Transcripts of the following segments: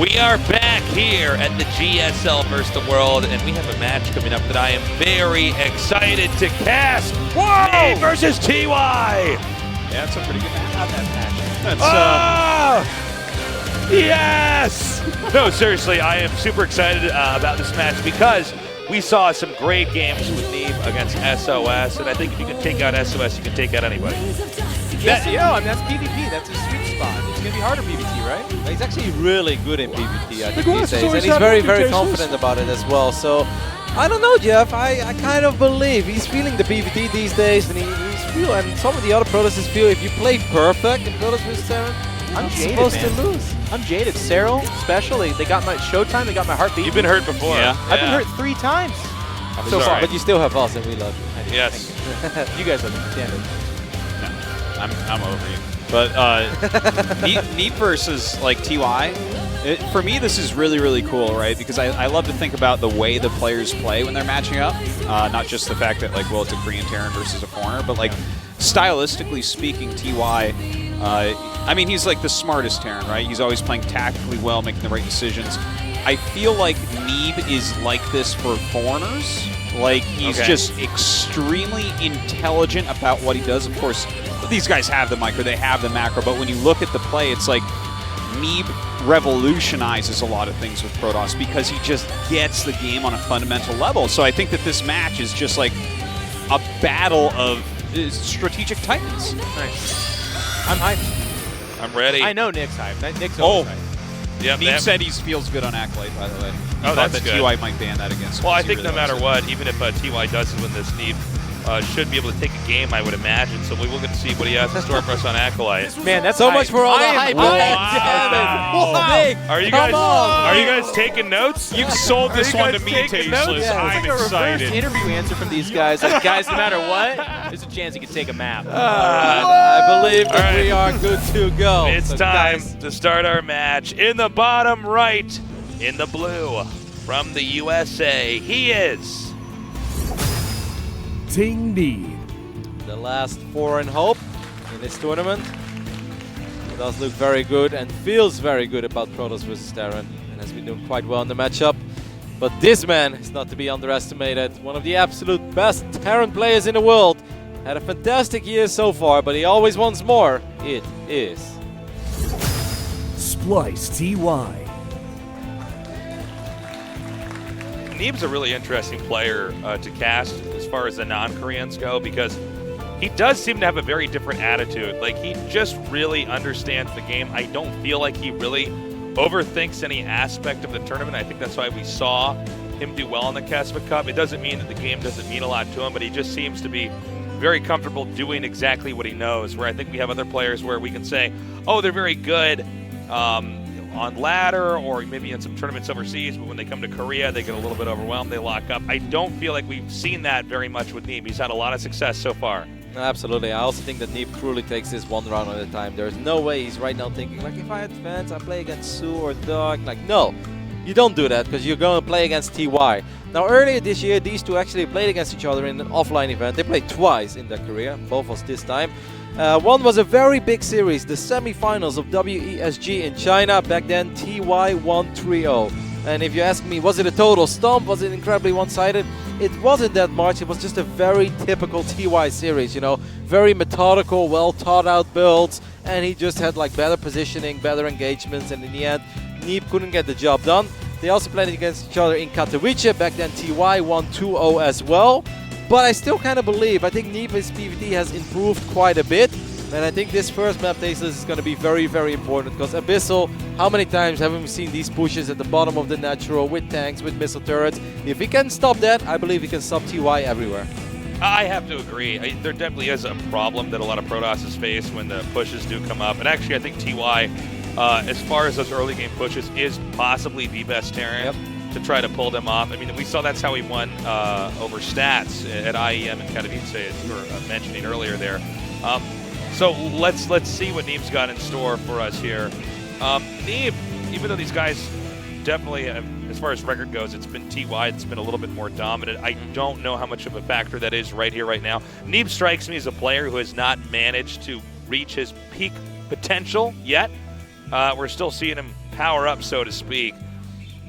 We are back here at the GSL versus the World, and we have a match coming up that I am very excited to cast. Neeb versus TY. Yeah, that's a pretty good match. That's yes! No, seriously, I am super excited about this match because we saw some great games with Neeb against SOS, and I think if you can take out SOS, you can take out anybody. That's PvP. That's his sweet spot. It's going to be harder PvP, right? He's actually really good in PvP, I think, these days. And he's very, very confident about it as well. So, I don't know, Jeff. I kind of believe he's feeling the PvP these days. And and some of the other Protoss feel if you play perfect in Protoss vs. Terran, I'm jaded, supposed man. to lose. I'm jaded. Cyril, especially, they got my Showtime, they got my heartbeat. You've been hurt before. Yeah. I've been hurt 3 times. So far. But you still have us, and we love you. Anyway, Yes. You guys understand it. I'm over you. But Neeb versus like TY, for me this is really, really cool, right? Because I love to think about the way the players play when they're matching up. Not just the fact that, like, well, it's a Korean Terran versus a foreigner, but like stylistically speaking, TY, I mean, he's like the smartest Terran, right? He's always playing tactically well, making the right decisions. I feel like Neeb is like this for foreigners. Like, he's just extremely intelligent about what he does. Of course, these guys have the micro, they have the macro, but when you look at the play, it's like Neeb revolutionizes a lot of things with Protoss because he just gets the game on a fundamental level. So I think that this match is just like a battle of strategic titans. Nice. I'm hyped. I'm ready. I know Nick's hyped. Nick's always hyped. Yep, Neeb said he feels good on Acolyte, by the way. Oh, that's that good. TY might ban that against him. Well, I think no matter what, even if TY does win this, Neeb should be able to take a game, I would imagine. So we will get to see what he has in store for us on Acolyte. Man, that's So much for all the hype. Are you guys taking notes? You've sold this one to me, taking Tasteless. notes? Yeah, I'm it's like a reverse excited. interview answer from these guys. Like, guys, no matter what, there's a chance you can take a map. I believe that All right. we are good to go. It's So time guys, to start our match. In the bottom right, in the blue, from the USA, he is Team Neeb. the last foreign hope in this tournament. It does look very good and feels very good about Protoss vs. Terran, and has been doing quite well in the matchup. But this man is not to be underestimated. One of the absolute best Terran players in the world. Had a fantastic year so far, but he always wants more. It is Splice TY. Neeb's a really interesting player to cast as far as the non-Koreans go because he does seem to have a very different attitude. Like, he just really understands the game. I don't feel like he really overthinks any aspect of the tournament. I think that's why we saw him do well in the Caspa Cup. It doesn't mean that the game doesn't mean a lot to him, but he just seems to be very comfortable doing exactly what he knows, where I think we have other players where we can say, oh, they're very good on ladder or maybe in some tournaments overseas, but when they come to Korea, they get a little bit overwhelmed, they lock up. I don't feel like we've seen that very much with Neeb. He's had a lot of success so far. absolutely. I also think that Neeb truly takes this one round at a time. There's no way he's right now thinking, like, if I advance, I play against Sue or Doug. Like, no, you don't do that because you're going to play against TY. Now, earlier this year, these two actually played against each other in an offline event. They played twice in their career, both was this time. One was a very big series, the semi-finals of WESG in China. Back then, TY won 3-0. And if you ask me, was it a total stomp? Was it incredibly one-sided? It wasn't that much. It was just a very typical TY series, you know. Very methodical, well-thought-out builds. And he just had, like, better positioning, better engagements. And in the end, Neeb couldn't get the job done. They also played against each other in Katowice. Back then, TY won 2-0 as well. But I still kind of believe, I think Neeb's PvT has improved quite a bit. And I think this first map Tasteless is going to be very, very important. Because Abyssal, how many times haven't we seen these pushes at the bottom of the natural with tanks, with missile turrets? If he can stop that, I believe he can stop TY everywhere. I have to agree. There definitely is a problem that a lot of Protosses face when the pushes do come up. And actually, I think TY, as far as those early game pushes, is possibly the best Terran to try to pull them off. I mean, we saw that's how he won over stats at IEM and Katowice, as you were mentioning earlier there. So let's see what Neeb's got in store for us here. Neeb, even though these guys definitely, as far as record goes, it's been TY that's been a little bit more dominant. I don't know how much of a factor that is right here, right now. Neeb strikes me as a player who has not managed to reach his peak potential yet. we're still seeing him power up, so to speak.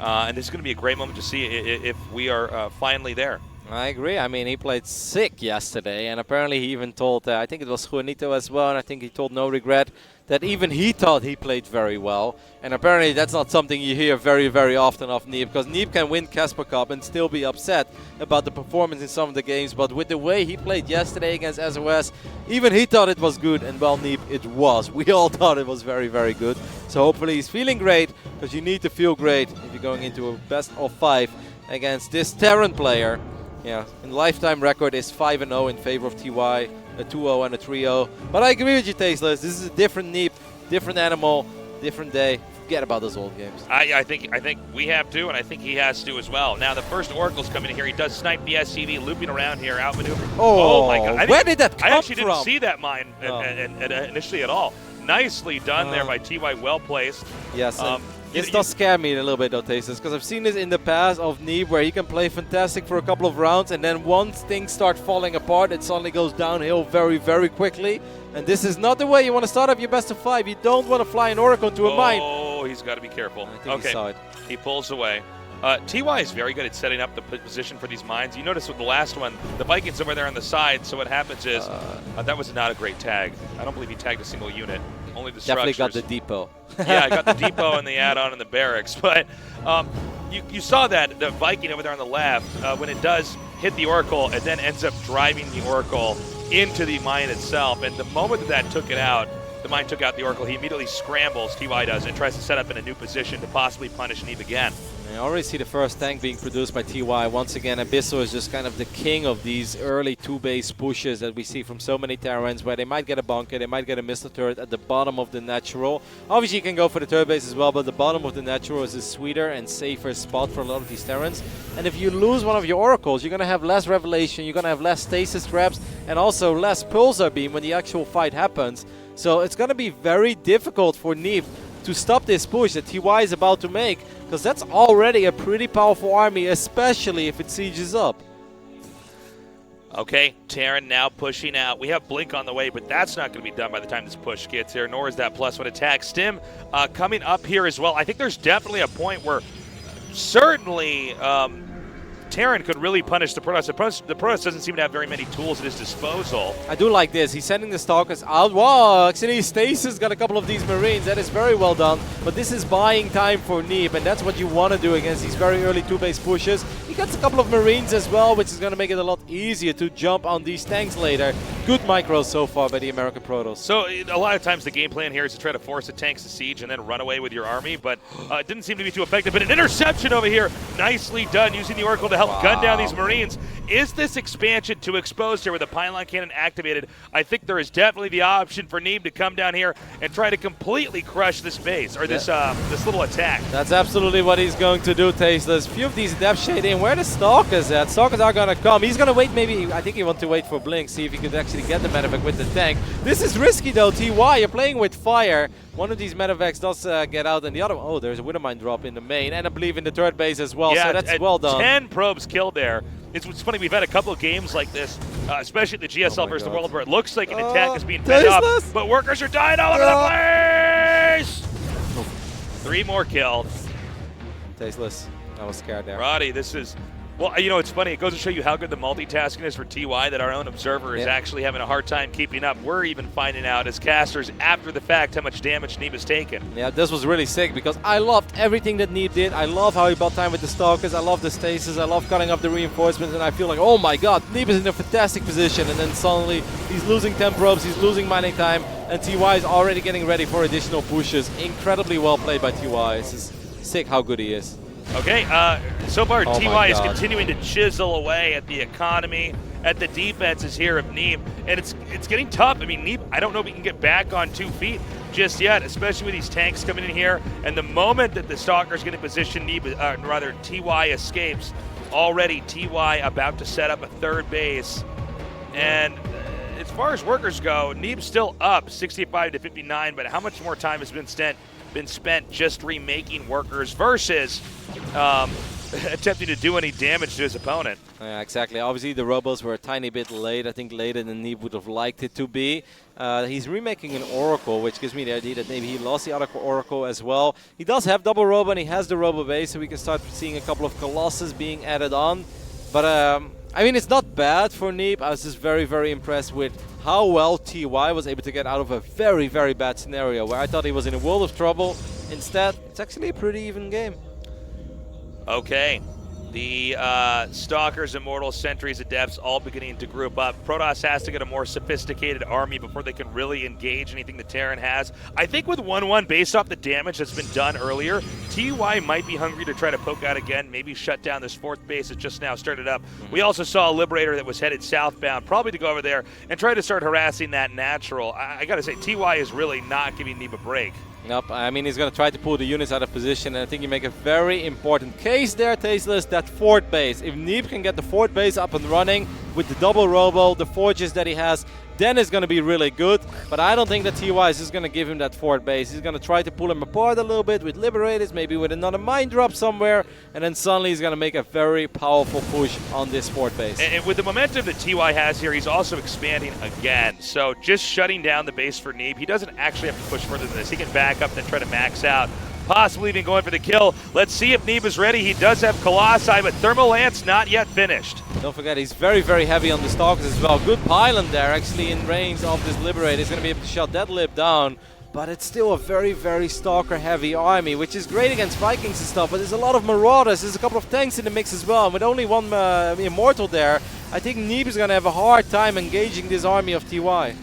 And this is going to be a great moment to see if we are finally there. I agree. I mean, he played sick yesterday, and apparently he even told, I think it was Juanito as well, and I think he told No Regret that even he thought he played very well. And apparently that's not something you hear very, very often of Neeb, because Neeb can win Casper Cup and still be upset about the performance in some of the games. But with the way he played yesterday against SOS, even he thought it was good, and well, Neeb, it was. We all thought it was very, very good. So hopefully he's feeling great, because you need to feel great if you're going into a best of 5 against this Terran player. Yeah, and lifetime record is 5-0 in favor of TY, a 2-0 and a 3-0. But I agree with you, Tasteless. This is a different Neeb, different animal, different day. Forget about those old games. I think we have to, and I think he has to as well. Now the first Oracle's coming in here. He does snipe the SCV, looping around here, outmaneuvering. Oh my God! Where did that come from? I actually didn't see that mine initially at all. Nicely done there by TY. Well placed. Yes. This does scare me a little bit though, Tasteless, because I've seen this in the past of Neeb where he can play fantastic for a couple of rounds, and then once things start falling apart, it suddenly goes downhill very, very quickly. And this is not the way you want to start up your best of 5. You don't want to fly an Oracle into a mine. Oh, he's got to be careful. I think he saw it. He pulls away. TY is very good at setting up the position for these mines. You notice with the last one, the Vikings over there on the side, so what happens is, that was not a great tag. I don't believe he tagged a single unit. Only the Definitely structures. got the depot. Yeah, I got the depot and the add-on and the barracks. But you saw that, the Viking over there on the left, when it does hit the Oracle, it then ends up driving the Oracle into the mine itself. And the moment that took it out, the mine took out the Oracle, he immediately scrambles, TY does, and tries to set up in a new position to possibly punish Neeb again. I already see the first tank being produced by TY. Once again, Abysso is just kind of the king of these early 2-base pushes that we see from so many Terrans, where they might get a bunker, they might get a missile turret at the bottom of the natural. Obviously, you can go for the third base as well, but the bottom of the natural is a sweeter and safer spot for a lot of these Terrans. And if you lose one of your Oracles, you're going to have less Revelation, you're going to have less Stasis Traps, and also less Pulsar Beam when the actual fight happens. So it's going to be very difficult for Neeb to stop this push that TY is about to make, because that's already a pretty powerful army, especially if it sieges up. Okay, Terran now pushing out. We have Blink on the way, but that's not going to be done by the time this push gets here, nor is that +1 attack. Stim coming up here as well. I think there's definitely a point where certainly Terran could really punish the Protoss. The Protoss doesn't seem to have very many tools at his disposal. I do like this. He's sending the Stalkers out. Wow, actually Stasis got a couple of these Marines. That is very well done. But this is buying time for Neeb, and that's what you want to do against these very early 2-base pushes. He gets a couple of Marines as well, which is going to make it a lot easier to jump on these tanks later. Good micros so far by the American Protoss. So a lot of times the game plan here is to try to force the tanks to siege and then run away with your army, but it didn't seem to be too effective. But an interception over here, nicely done, using the Oracle to help gun down these Marines. Is this expansion too exposed here with the pylon cannon activated? I think there is definitely the option for Neeb to come down here and try to completely crush this base, or this this little attack. That's absolutely what he's going to do, Tasteless. Few of these depth shade in. Where the Stalkers at? Stalkers are going to come. He's going to wait, maybe, I think he wants to wait for Blink, see if he could actually get the medevac with the tank. This is risky though, TY. You're playing with fire. One of these medevacs does get out, and the other one, oh, there's a Widowmine drop in the main, and I believe in the third base as well, Yeah, so that's well done. 10 probes killed there. It's funny, we've had a couple of games like this, especially the GSL versus the World, where it looks like an attack is being fed up, but workers are dying all over the place! 3 more killed. Tasteless. I was scared there. Roddy, this is... Well, you know, it's funny. It goes to show you how good the multitasking is for TY, that our own observer is actually having a hard time keeping up. We're even finding out as casters after the fact how much damage Neeb has taken. Yeah, this was really sick because I loved everything that Neeb did. I love how he bought time with the Stalkers. I love the Stasis. I love cutting up the reinforcements. And I feel like, oh my god, Neeb is in a fantastic position. And then suddenly he's losing 10 probes. He's losing mining time. And TY is already getting ready for additional pushes. Incredibly well played by TY. This is sick how good he is. Okay, so far TY is continuing to chisel away at the economy, at the defenses here of Neeb, and it's getting tough. I mean, Neeb, I don't know if he can get back on 2 feet just yet, especially with these tanks coming in here. And the moment that the Stalkers get in position, TY escapes. Already TY about to set up a third base, and as far as workers go, Neeb's still up 65 to 59, but how much more time has been spent just remaking workers versus attempting to do any damage to his opponent. Yeah, exactly. Obviously, the Robos were a tiny bit late. I think later than Neeb would have liked it to be. He's remaking an Oracle, which gives me the idea that maybe he lost the other Oracle as well. He does have double Robo, and he has the Robo base, so we can start seeing a couple of Colossus being added on. But, I mean, it's not bad for Neeb. I was just very, very impressed with how well TY was able to get out of a very, very bad scenario where I thought he was in a world of trouble. Instead, it's actually a pretty even game. Okay. The Stalkers, Immortals, Sentries, Adepts all beginning to group up. Protoss has to get a more sophisticated army before they can really engage anything that Terran has. I think with 1-1, based off the damage that's been done earlier, TY might be hungry to try to poke out again, maybe shut down this fourth base that just now started up. We also saw a Liberator that was headed southbound, probably to go over there and try to start harassing that natural. I gotta say, TY is really not giving Neeb a break. Nope, I mean, he's going to try to pull the units out of position, and I think you make a very important case there, Tasteless, that fourth base. If Neeb can get the fourth base up and running with the double Robo, the forges that he has, then it's going to be really good. But I don't think that TY is just going to give him that fourth base. He's going to try to pull him apart a little bit with Liberators, maybe with another Mind Drop somewhere, and then suddenly he's going to make a very powerful push on this fourth base. And with the momentum that TY has here, he's also expanding again. So just shutting down the base for Neeb, he doesn't actually have to push further than this. He can back up and try to max out, possibly even going for the kill. Let's see if Neeb is ready. He does have Colossi, but Thermal Lance not yet finished. Don't forget, he's very, very heavy on the Stalkers as well. Good pylon there, actually, in range of this Liberator. He's going to be able to shut that Lib down. But it's still a very, very Stalker-heavy army, which is great against Vikings and stuff. But there's a lot of Marauders. There's a couple of tanks in the mix as well. And with only one Immortal there, I think Neeb is going to have a hard time engaging this army of TY.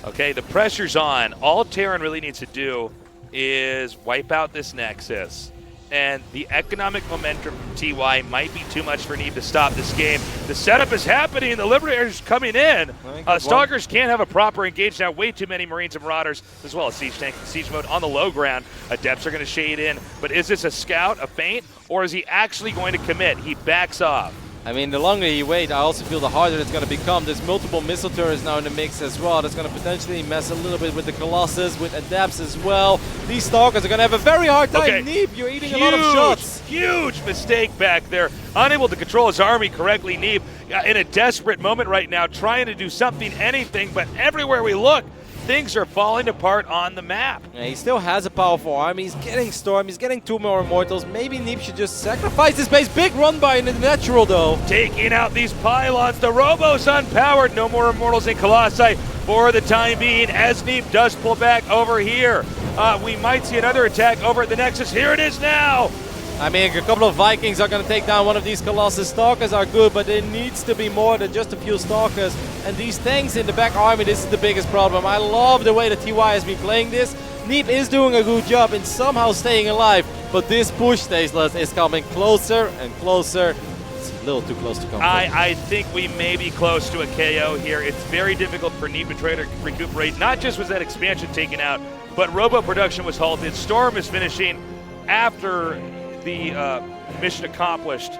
Okay, the pressure's on. All Terran really needs to do is wipe out this Nexus. And the economic momentum from TY might be too much for Neeb to stop this game. The setup is happening. The Liberator's coming in. Stalkers can't have a proper engage now. Way too many Marines and Marauders, as well as Siege Tank and Siege Mode on the low ground. Adepts are going to shade in. But is this a scout, a feint, or is he actually going to commit? He backs off. I mean, the longer you wait, I also feel the harder it's going to become. There's multiple missile turrets now in the mix as well. That's going to potentially mess a little bit with the Colossus, with Adepts as well. These Stalkers are going to have a very hard time. Okay. Neeb, you're eating a lot of shots. Huge mistake back there. Unable to control his army correctly. Neeb in a desperate moment right now, trying to do something, anything, but everywhere we look, things are falling apart on the map. Yeah, he still has a powerful army. He's getting Storm. He's getting 2 more Immortals. Maybe Neeb should just sacrifice his base. Big run by in the natural, though. Taking out these pylons. The Robo's unpowered. No more Immortals in Colossi for the time being as Neeb does pull back over here. We might see another attack over at the Nexus. Here it is now. I mean, a couple of Vikings are going to take down one of these Colossus. Stalkers are good, but there needs to be more than just a few Stalkers. And these tanks in the back army, this is the biggest problem. I love the way that TY has been playing this. Neeb is doing a good job in somehow staying alive, but this push, Tasteless, is coming closer and closer. It's a little too close to come. I think we may be close to a KO here. It's very difficult for Neeb to try to recuperate. Not just was that expansion taken out, but Robo production was halted. Storm is finishing after the mission accomplished.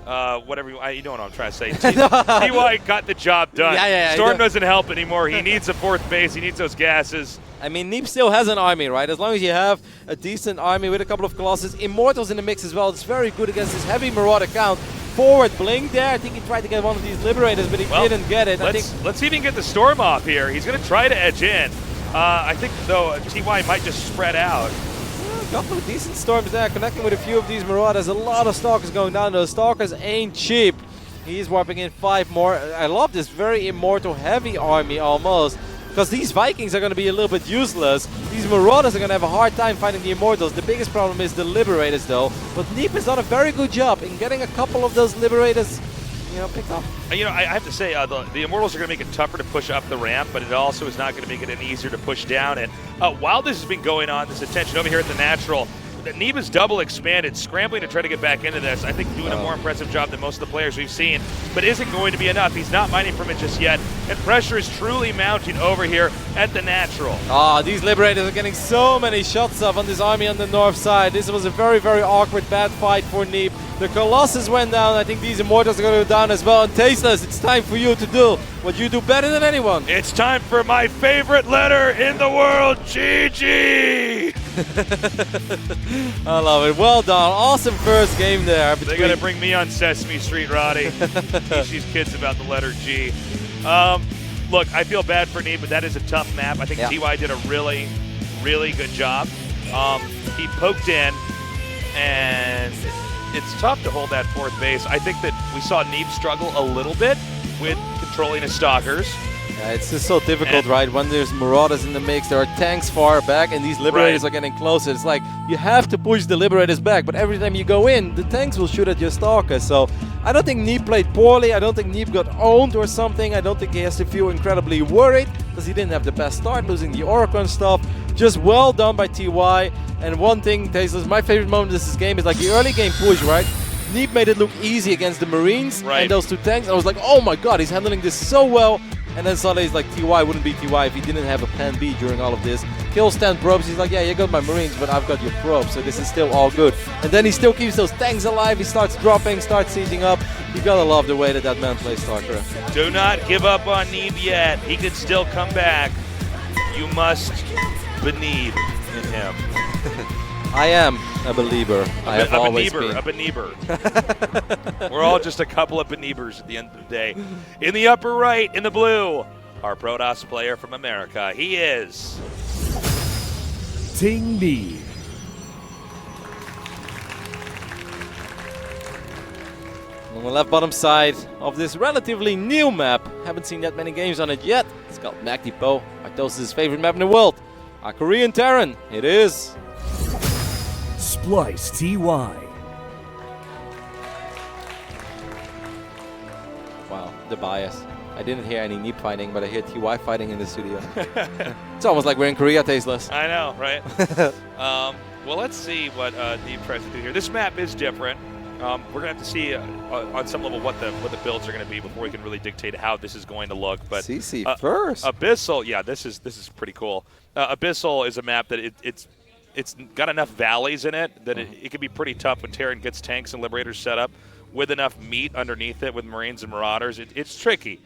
Whatever you know what I'm trying to say. TY got the job done. Storm doesn't help anymore. He needs a fourth base. He needs those gases. I mean, Neeb still has an army, right? As long as you have a decent army with a couple of Colossus, Immortals in the mix as well. It's very good against this heavy Marauder count. Forward blink there. I think he tried to get one of these Liberators, but he didn't get it. Let's even get the Storm off here. He's going to try to edge in. I think, though, TY might just spread out. A couple of decent Storms there, connecting with a few of these Marauders. A lot of Stalkers going down. Those Stalkers ain't cheap. He's warping in 5 more. I love this very Immortal heavy army almost, because these Vikings are going to be a little bit useless. These Marauders are going to have a hard time fighting the Immortals. The biggest problem is the Liberators, though. But Neeb has done a very good job in getting a couple of those Liberators, picked up. I have to say, the Immortals are going to make it tougher to push up the ramp, but it also is not going to make it any easier to push down. And while this has been going on, this attention over here at the Natural, Neeb is double expanded, scrambling to try to get back into this. I think doing a more impressive job than most of the players we've seen, but isn't going to be enough. He's not mining from it just yet, and pressure is truly mounting over here at the Natural. These Liberators are getting so many shots off on this army on the north side. This was a very, very awkward, bad fight for Neeb. The Colossus went down. I think these Immortals are going to go down as well. And Tasteless, it's time for you to do what you do better than anyone. It's time for my favorite letter in the world, GG! I love it. Well done. Awesome first game there. They got to bring me on Sesame Street, Roddy. Teach these kids about the letter G. Look, I feel bad for Neeb, but that is a tough map. I think TY did a really, really good job. He poked in, and it's tough to hold that fourth base. I think that we saw Neeb struggle a little bit with controlling his stalkers. Yeah, it's just so difficult, right? When there's Marauders in the mix, there are tanks far back, and these Liberators are getting closer. It's like you have to push the Liberators back, but every time you go in, the tanks will shoot at your Stalker. So I don't think Neeb played poorly. I don't think Neeb got owned or something. I don't think he has to feel incredibly worried because he didn't have the best start, losing the Oracle and stuff. Just well done by TY. And one thing, Tasteless, my favorite moment of this game is like the early game push, right? Neeb made it look easy against the Marines and those two tanks. I was like, oh my god, he's handling this so well. And then suddenly he's like, TY wouldn't be TY if he didn't have a plan B during all of this. Kills 10 probes, he's like, yeah, you got my Marines, but I've got your probes, so this is still all good. And then he still keeps those tanks alive, he starts dropping, starts sieging up. You gotta love the way that that man plays StarCraft. Do not give up on Neeb yet. He can still come back. You must believe in him. I am a believer. I have always been. A believer. We're all just a couple of believers at the end of the day. In the upper right, in the blue, our Protoss player from America. He is Ting Neeb. On the left bottom side of this relatively new map, haven't seen that many games on it yet. It's called Mac Depot, Artos' favorite map in the world. Our Korean Terran, it is. Splice TY. Wow, the bias. I didn't hear any Neeb fighting, but I hear TY fighting in the studio. It's almost like we're in Korea, Tasteless. I know, right? Well, let's see what Neeb tries to do here. This map is different. We're gonna have to see on some level what the builds are gonna be before we can really dictate how this is going to look. But CC first. Abyssal, yeah, this is pretty cool. Abyssal is a map that it's got enough valleys in it that it can be pretty tough when Terran gets tanks and Liberators set up with enough meat underneath it with Marines and Marauders. It's tricky.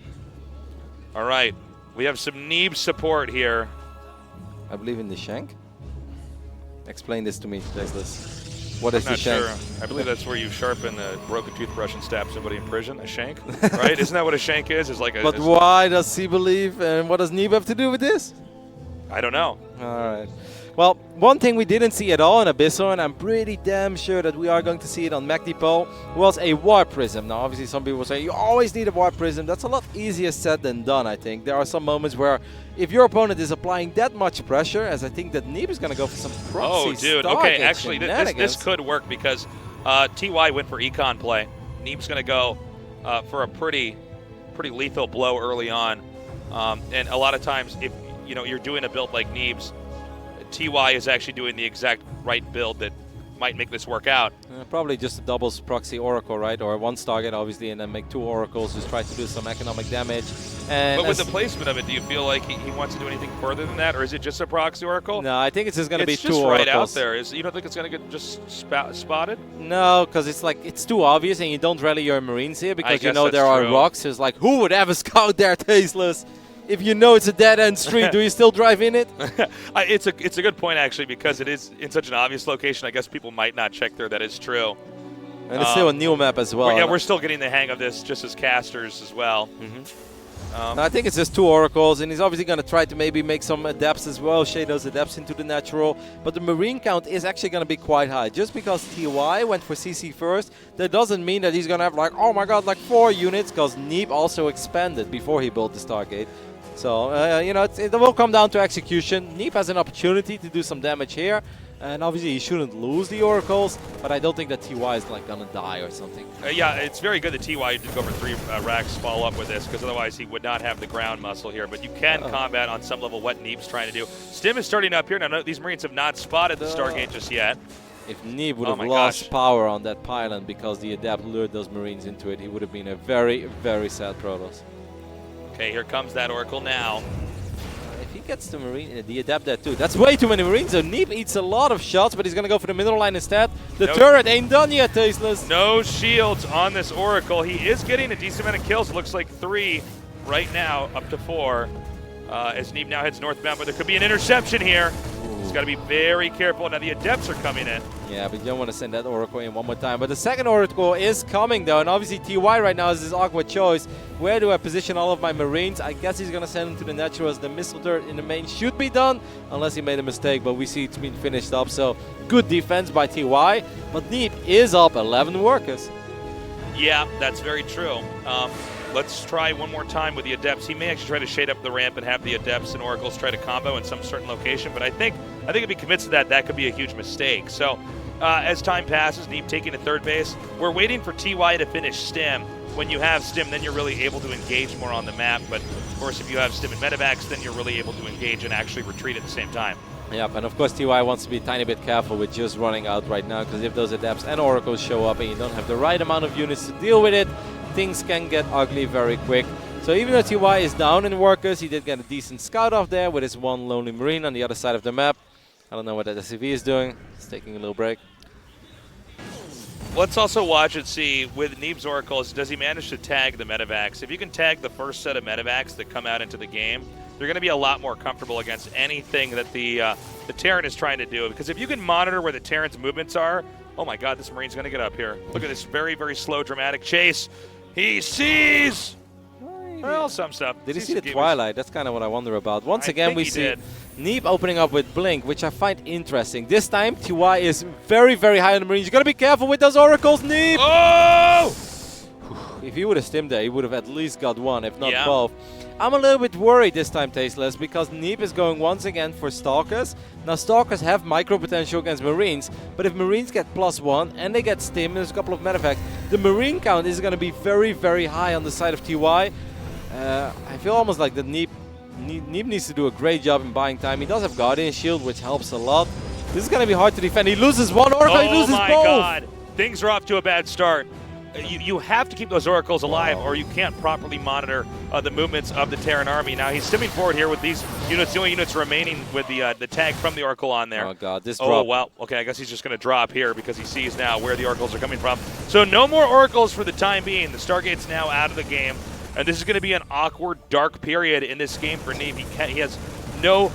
All right, we have some Neeb support here. I believe in the Shank. Explain this to me, Tasteless. What is I'm the not Shank? sure. I believe that's where you sharpen a broken toothbrush and stab somebody in prison. A shank, right? Isn't that what a shank is? It's like a. But why does he believe, and what does Neeb have to do with this? I don't know. All right. Well, one thing we didn't see at all in Abyssal, and I'm pretty damn sure that we are going to see it on Mac Depot, was a Warp Prism. Now, obviously, some people say you always need a Warp Prism. That's a lot easier said than done, I think. There are some moments where if your opponent is applying that much pressure, as I think that Neeb is going to go for some proxy. Oh, dude. Okay, actually, this could work because TY went for econ play. Neeb's going to go for a pretty lethal blow early on. And a lot of times, if you're doing a build like Neeb's, TY is actually doing the exact right build that might make this work out. Probably just a doubles proxy Oracle, right? Or one target, obviously, and then make two Oracles, just try to do some economic damage. And but with the placement of it, do you feel like he wants to do anything further than that, or is it just a proxy Oracle? No, I think it's just going to be two Oracles. It's just right Oracles. out there. You don't think it's going to get just spotted? No, because it's too obvious, and you don't rally your Marines here because you know that's there are true. rocks. It's like, who would have a scout there, Tasteless? If you know it's a dead-end street, do you still drive in it? It's a good point, actually, because it is in such an obvious location. I guess people might not check there. That is true. And it's still a new map as well. We're still getting the hang of this just as casters as well. I think it's just two Oracles, and he's obviously going to try to maybe make some adepts as well, shade those adepts into the natural. But the Marine count is actually going to be quite high. Just because TY went for CC first, that doesn't mean that he's going to have like, oh my god, like 4 units, because Neeb also expanded before he built the Stargate. So, it will come down to execution. Neeb has an opportunity to do some damage here. And obviously he shouldn't lose the Oracles, but I don't think that TY is like gonna die or something. Yeah, it's very good that TY did go for 3 racks follow up with this, because otherwise he would not have the ground muscle here. But you can combat on some level what Neeb's trying to do. Stim is starting up here. Now, these Marines have not spotted the Stargate just yet. If Neeb would have lost power on that pylon because the Adept lured those Marines into it, he would have been a very, very sad Protoss. Okay, here comes that Oracle now. If he gets the Marine, the Adept there too. That's way too many Marines. So Neeb eats a lot of shots, but he's going to go for the middle line instead. The turret ain't done yet, Tasteless. No shields on this Oracle. He is getting a decent amount of kills. It looks like 3 right now, up to 4. As Neeb now heads northbound, but there could be an interception here. He's got to be very careful. Now the Adepts are coming in. Yeah, but you don't want to send that Oracle in one more time. But the second Oracle is coming, though. And obviously TY right now is his awkward choice. Where do I position all of my Marines? I guess he's going to send them to the natural as the missile turret in the main should be done. Unless he made a mistake, but we see it's been finished up. So good defense by TY. But Neeb is up 11 workers. Yeah, that's very true. Let's try one more time with the Adepts. He may actually try to shade up the ramp and have the Adepts and Oracles try to combo in some certain location, but I think if he commits to that, that could be a huge mistake. So as time passes, Neeb taking to third base. We're waiting for TY to finish Stim. When you have Stim, then you're really able to engage more on the map, but of course if you have Stim and Medivacs, then you're really able to engage and actually retreat at the same time. Yep, and of course TY wants to be a tiny bit careful with just running out right now, because if those Adepts and Oracles show up and you don't have the right amount of units to deal with it, things can get ugly very quick. So even though TY is down in workers, he did get a decent scout off there with his one lonely Marine on the other side of the map. I don't know what that SCV is doing. He's taking a little break. Let's also watch and see with Neeb's Oracles, does he manage to tag the Medivacs? If you can tag the first set of Medivacs that come out into the game, they're going to be a lot more comfortable against anything that the Terran is trying to do. Because if you can monitor where the Terran's movements are, oh my god, this Marine's going to get up here. Look at this very, very slow, dramatic chase. He sees, well, some stuff. Did he see the Twilight? That's kind of what I wonder about. Once again, we see did. Neeb opening up with Blink, which I find interesting. This time, TY is very, very high on the Marines. You got to be careful with those Oracles, Neeb! Oh! If he would have stimmed there, he would have at least got one, if not both. I'm a little bit worried this time, Tasteless, because Neeb is going once again for Stalkers. Now, Stalkers have micro potential against Marines, but if Marines get +1 and they get stim, there's a couple of Medivacs, the Marine count is going to be very, very high on the side of TY. I feel almost like that Neeb needs to do a great job in buying time. He does have Guardian Shield, which helps a lot. This is going to be hard to defend. He loses one Oracle, he loses both! Oh my god! Things are off to a bad start. You have to keep those Oracles alive, or you can't properly monitor the movements of the Terran army. Now he's stimming forward here with these units, the only units remaining with the tag from the Oracle on there. Oh god, this drop. Oh wow, okay, I guess he's just going to drop here because he sees now where the Oracles are coming from. So no more Oracles for the time being. The Stargate's now out of the game, and this is going to be an awkward, dark period in this game for Neeb. He has no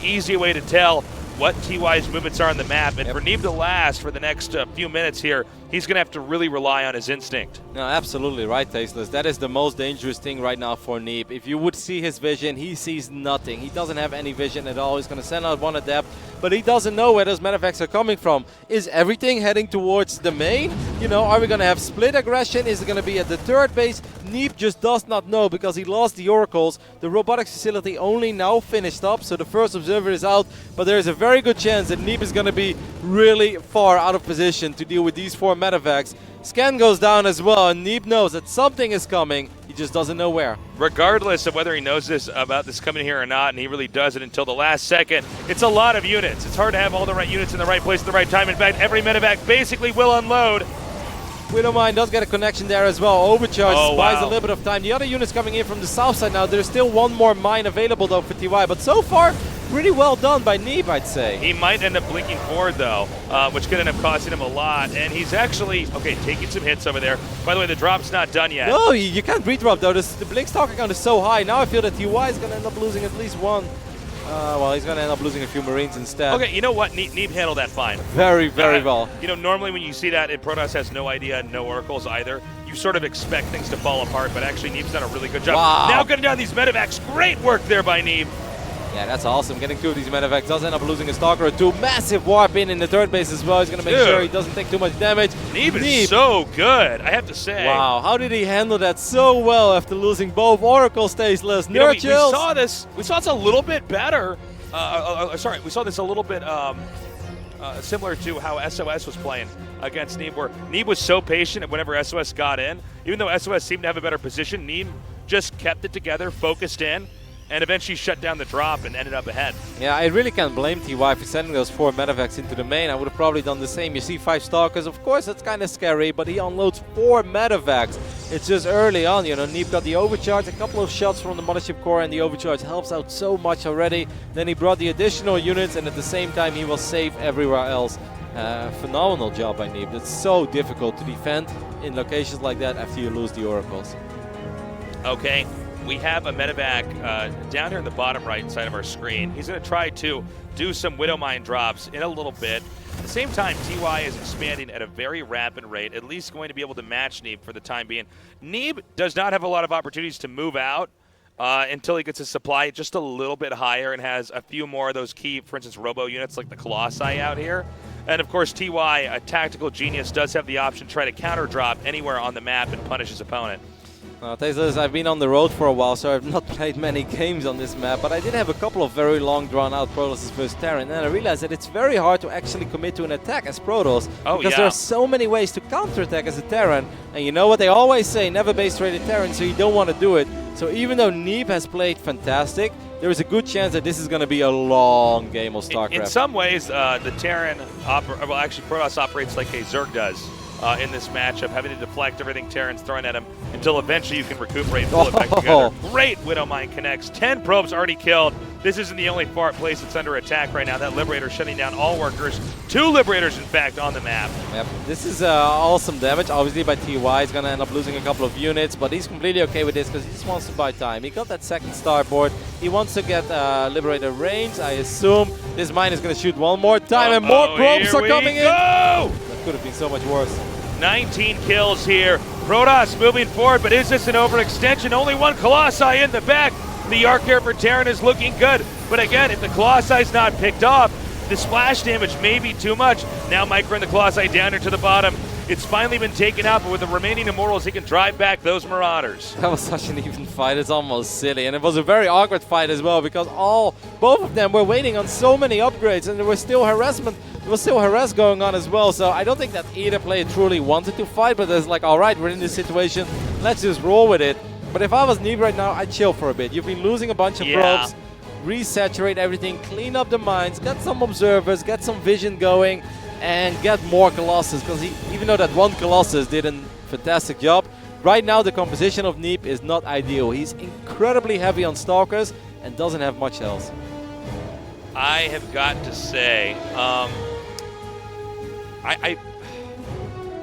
easy way to tell what TY's movements are on the map, and for Neeb to last for the next few minutes here, he's going to have to really rely on his instinct. No, absolutely right, Tasteless. That is the most dangerous thing right now for Neeb. If you would see his vision, he sees nothing. He doesn't have any vision at all. He's going to send out one Adept, but he doesn't know where those Medivacs are coming from. Is everything heading towards the main? You know, are we going to have split aggression? Is it going to be at the third base? Neeb just does not know because he lost the Oracles. The robotics facility only now finished up, so the first observer is out, but there is a very good chance that Neeb is going to be really far out of position to deal with these 4 Medivacs. Scan goes down as well, and Neeb knows that something is coming. He just doesn't know where. Regardless of whether he knows about this coming here or not, and he really doesn't until the last second, it's a lot of units. It's hard to have all the right units in the right place at the right time. In fact, every Medivac basically will unload. Widowmine does get a connection there as well. Overcharge buys wow. a little bit of time. The other units coming in from the south side now. There's still one more mine available though for TY, but so far, pretty well done by Neeb, I'd say. He might end up blinking forward though, which could end up costing him a lot. And he's actually, okay, taking some hits over there. By the way, the drop's not done yet. No, you can't redrop though. The Blink's talking count is so high. Now I feel that TY is going to end up losing at least one. Well, he's going to end up losing a few Marines instead. Okay, you know what? Neeb handled that fine. Very, very well. You know, normally when you see that, and Protoss has no idea, no Oracles either, you sort of expect things to fall apart, but actually Neeb's done a really good job. Wow. Now getting down these Medivacs. Great work there by Neeb. Yeah, that's awesome. Getting 2 of these Medivacs does end up losing a Stalker or 2. Massive warp in the third base as well. He's going to make sure he doesn't take too much damage. Neeb is so good, I have to say. Wow, how did he handle that so well after losing both Oracles, Tasteless? We saw this a little bit better. Sorry, we saw this a little bit similar to how SOS was playing against Neeb, where Neeb was so patient whenever SOS got in. Even though SOS seemed to have a better position, Neeb just kept it together, focused in, and eventually shut down the drop and ended up ahead. Yeah, I really can't blame TY for sending those 4 Medivacs into the main. I would have probably done the same. You see 5 Stalkers, of course that's kind of scary, but he unloads 4 Medivacs. It's just early on, you know, Neeb got the overcharge, a couple of shots from the Mothership Core, and the overcharge helps out so much already. Then he brought the additional units, and at the same time he was safe everywhere else. Phenomenal job by Neeb. It's so difficult to defend in locations like that after you lose the Oracles. Okay, we have a medevac down here in the bottom right side of our screen. He's going to try to do some Widow Mine drops in a little bit. At the same time, TY is expanding at a very rapid rate, at least going to be able to match Neeb for the time being. Neeb does not have a lot of opportunities to move out until he gets his supply just a little bit higher and has a few more of those key, for instance, robo units like the Colossi out here. And of course, TY, a tactical genius, does have the option to try to counter drop anywhere on the map and punish his opponent. Tasteless, I've been on the road for a while, so I've not played many games on this map, but I did have a couple of very long drawn-out Protoss versus Terran, and I realized that it's very hard to actually commit to an attack as Protoss, because there are so many ways to counter-attack as a Terran, and you know what they always say, never base-rated Terran, so you don't want to do it. So even though Neeb has played fantastic, there is a good chance that this is going to be a long game of StarCraft. In some ways, the Terran, well, actually Protoss operates like a Zerg does. In this matchup, having to deflect everything Terran's throwing at him until eventually you can recuperate and pull it back together. Great Widow Mine connects. 10 probes already killed. This isn't the only place that's under attack right now. That Liberator shutting down all workers. 2 Liberators, in fact, on the map. Yep. This is awesome damage. Obviously, by TY, he's going to end up losing a couple of units, but he's completely okay with this because he just wants to buy time. He got that second starboard. He wants to get Liberator range. I assume this mine is going to shoot one more time, and more probes are coming in. That could have been so much worse. 19 kills here. Protoss moving forward, but is this an overextension? Only one Colossi in the back. The arc here for Terran is looking good. But again, if the Colossi not picked off, the splash damage may be too much. Now Micro and the Colossi down here to the bottom. It's finally been taken out, but with the remaining Immortals, he can drive back those Marauders. That was such an even fight. It's almost silly. And it was a very awkward fight as well, because both of them were waiting on so many upgrades, and there was still harassment. There was still harass going on as well. So I don't think that either player truly wanted to fight, but it's like, all right, we're in this situation. Let's just roll with it. But if I was Neeb right now, I'd chill for a bit. You've been losing a bunch of probes. Resaturate everything, clean up the mines, get some observers, get some vision going, and get more Colossus, because even though that one Colossus did a fantastic job, right now the composition of Neeb is not ideal. He's incredibly heavy on Stalkers and doesn't have much else. I have got to say,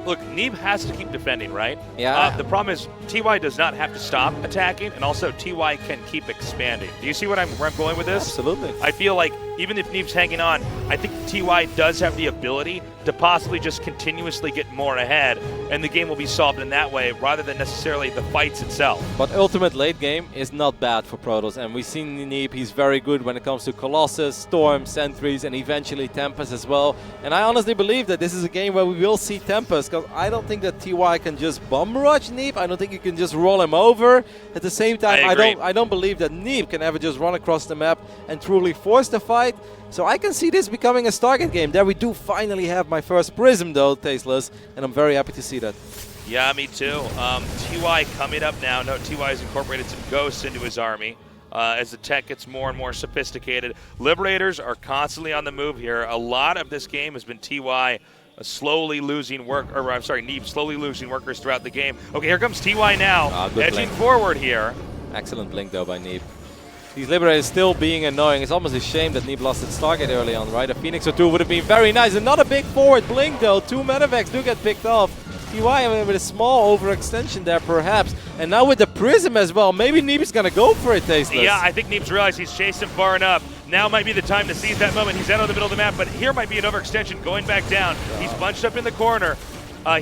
look, Neeb has to keep defending, right? Yeah. The problem is TY does not have to stop attacking, and also TY can keep expanding. Do you see where I'm going with this? Absolutely. I feel like even if Neeb's hanging on, I think TY does have the ability to possibly just continuously get more ahead, and the game will be solved in that way rather than necessarily the fights itself. But ultimate late game is not bad for Protoss, and we've seen Neeb, he's very good when it comes to Colossus, Storm, Sentries, and eventually Tempest as well. And I honestly believe that this is a game where we will see Tempest, because I don't think that TY can just bum rush Neeb. I don't think you can just roll him over. At the same time, I don't believe that Neeb can ever just run across the map and truly force the fight. So I can see this becoming a Stargate game. There we do finally have my first Prism though, Tasteless, and I'm very happy to see that. Yeah, me too. TY coming up now. No, TY has incorporated some ghosts into his army. As the tech gets more and more sophisticated. Liberators are constantly on the move here. A lot of this game has been TY slowly losing Neeb slowly losing workers throughout the game. Okay, here comes TY now, edging forward here. Excellent blink though by Neeb. These Liberators still being annoying. It's almost a shame that Neeb lost its target early on, right? A Phoenix or two would have been very nice. And not a big forward blink though. 2 medevacs do get picked off. TY with a small overextension there perhaps. And now with the Prism as well, maybe Neeb is going to go for it, Tasteless. Yeah, I think Neeb's realized he's chased him far enough. Now might be the time to seize that moment. He's out of the middle of the map, but here might be an overextension going back down. He's bunched up in the corner.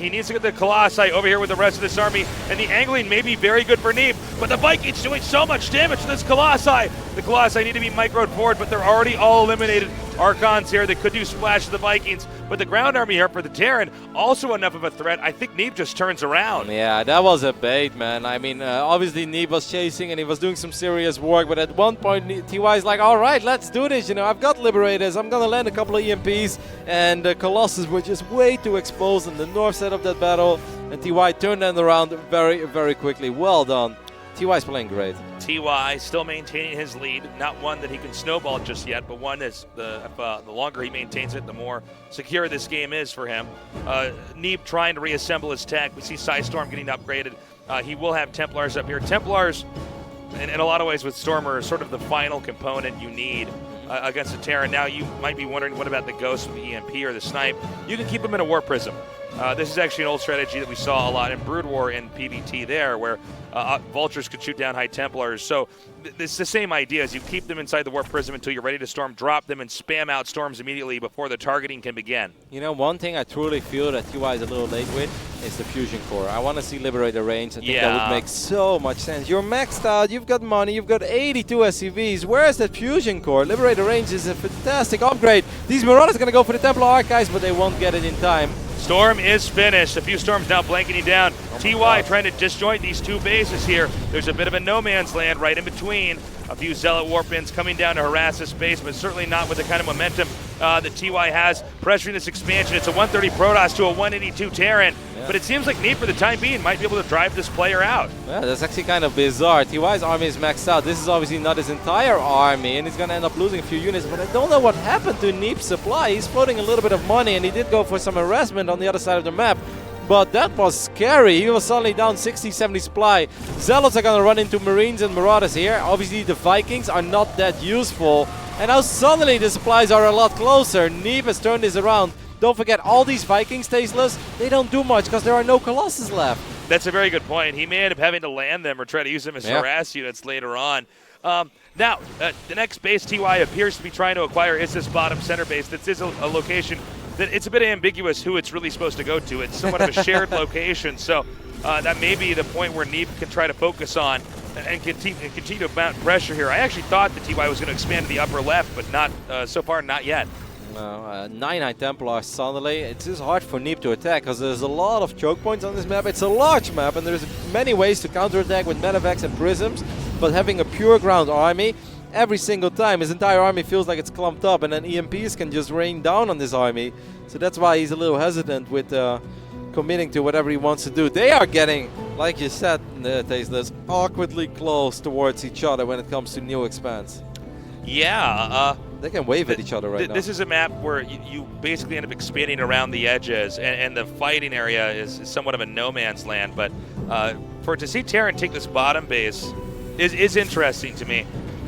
He needs to get the Colossi over here with the rest of this army, and the angling may be very good for Neeb, but the Vikings doing so much damage to this Colossi. The Colossi need to be microed forward, but they're already all eliminated. Archons here, they could do splash to the Vikings, but the ground army here for the Terran, also enough of a threat. I think Neeb just turns around. Yeah, that was a bait, man. I mean, obviously Neeb was chasing and he was doing some serious work, but at one point TY is like, all right, let's do this. You know, I've got Liberators, I'm going to land a couple of EMPs, and the Colossus were just way too exposed in the north side of that battle, and TY turned them around very, very quickly. Well done. TY's playing great. TY still maintaining his lead, not one that he can snowball just yet, but one that's the longer he maintains it, the more secure this game is for him. Neeb trying to reassemble his tech. We see Psystorm getting upgraded. He will have Templars up here. Templars, in a lot of ways with Stormer, are sort of the final component you need against the Terran. Now you might be wondering, what about the Ghost with the EMP or the Snipe? You can keep him in a War Prism. This is actually an old strategy that we saw a lot in Brood War and PvT there, where Vultures could shoot down High Templars. So it's the same idea as you keep them inside the Warp Prism until you're ready to storm, drop them, and spam out storms immediately before the targeting can begin. You know, one thing I truly feel that TY is a little late with is the Fusion Core. I want to see Liberator range. I think that would make so much sense. You're maxed out, you've got money, you've got 82 SCVs. Where's that Fusion Core? Liberator range is a fantastic upgrade. These Marauders are going to go for the Templar Archives, but they won't get it in time. Storm is finished. A few storms now blanketing down. TY trying to disjoint these two bases here. There's a bit of a no man's land right in between. A few Zealot Warpins coming down to harass this base, but certainly not with the kind of momentum that TY has pressuring this expansion. It's a 130 Protoss to a 182 Terran, but it seems like Neeb for the time being might be able to drive this player out. Yeah, that's actually kind of bizarre. TY's army is maxed out. This is obviously not his entire army, and he's going to end up losing a few units, but I don't know what happened to Neeb's supply. He's floating a little bit of money, and he did go for some harassment on the other side of the map. But that was scary. He was suddenly down 60, 70 supply. Zealots are going to run into Marines and Marauders here. Obviously, the Vikings are not that useful. And now suddenly the supplies are a lot closer. Neeb has turned this around. Don't forget, all these Vikings, Tasteless, they don't do much because there are no Colossus left. That's a very good point. He may end up having to land them or try to use them as harass units later on. Now, the next base TY appears to be trying to acquire is this bottom center base. This is a location that it's a bit ambiguous who it's really supposed to go to. It's somewhat of a shared location, so that may be the point where Neeb can try to focus on and continue to mount pressure here. I actually thought the TY was going to expand to the upper left, but not so far, not yet. 9 High Templars suddenly. It's just hard for Neeb to attack because there's a lot of choke points on this map. It's a large map and there's many ways to counterattack with medevacs and prisms, but having a pure ground army, every single time his entire army feels like it's clumped up, and then EMPs can just rain down on this army. So that's why he's a little hesitant with committing to whatever he wants to do. They are getting, like you said, Tasteless, awkwardly close towards each other when it comes to new expanse. Yeah. They can wave at each other right now. This is a map where you basically end up expanding around the edges, and the fighting area is somewhat of a no man's land. But to see Terran take this bottom base is interesting to me.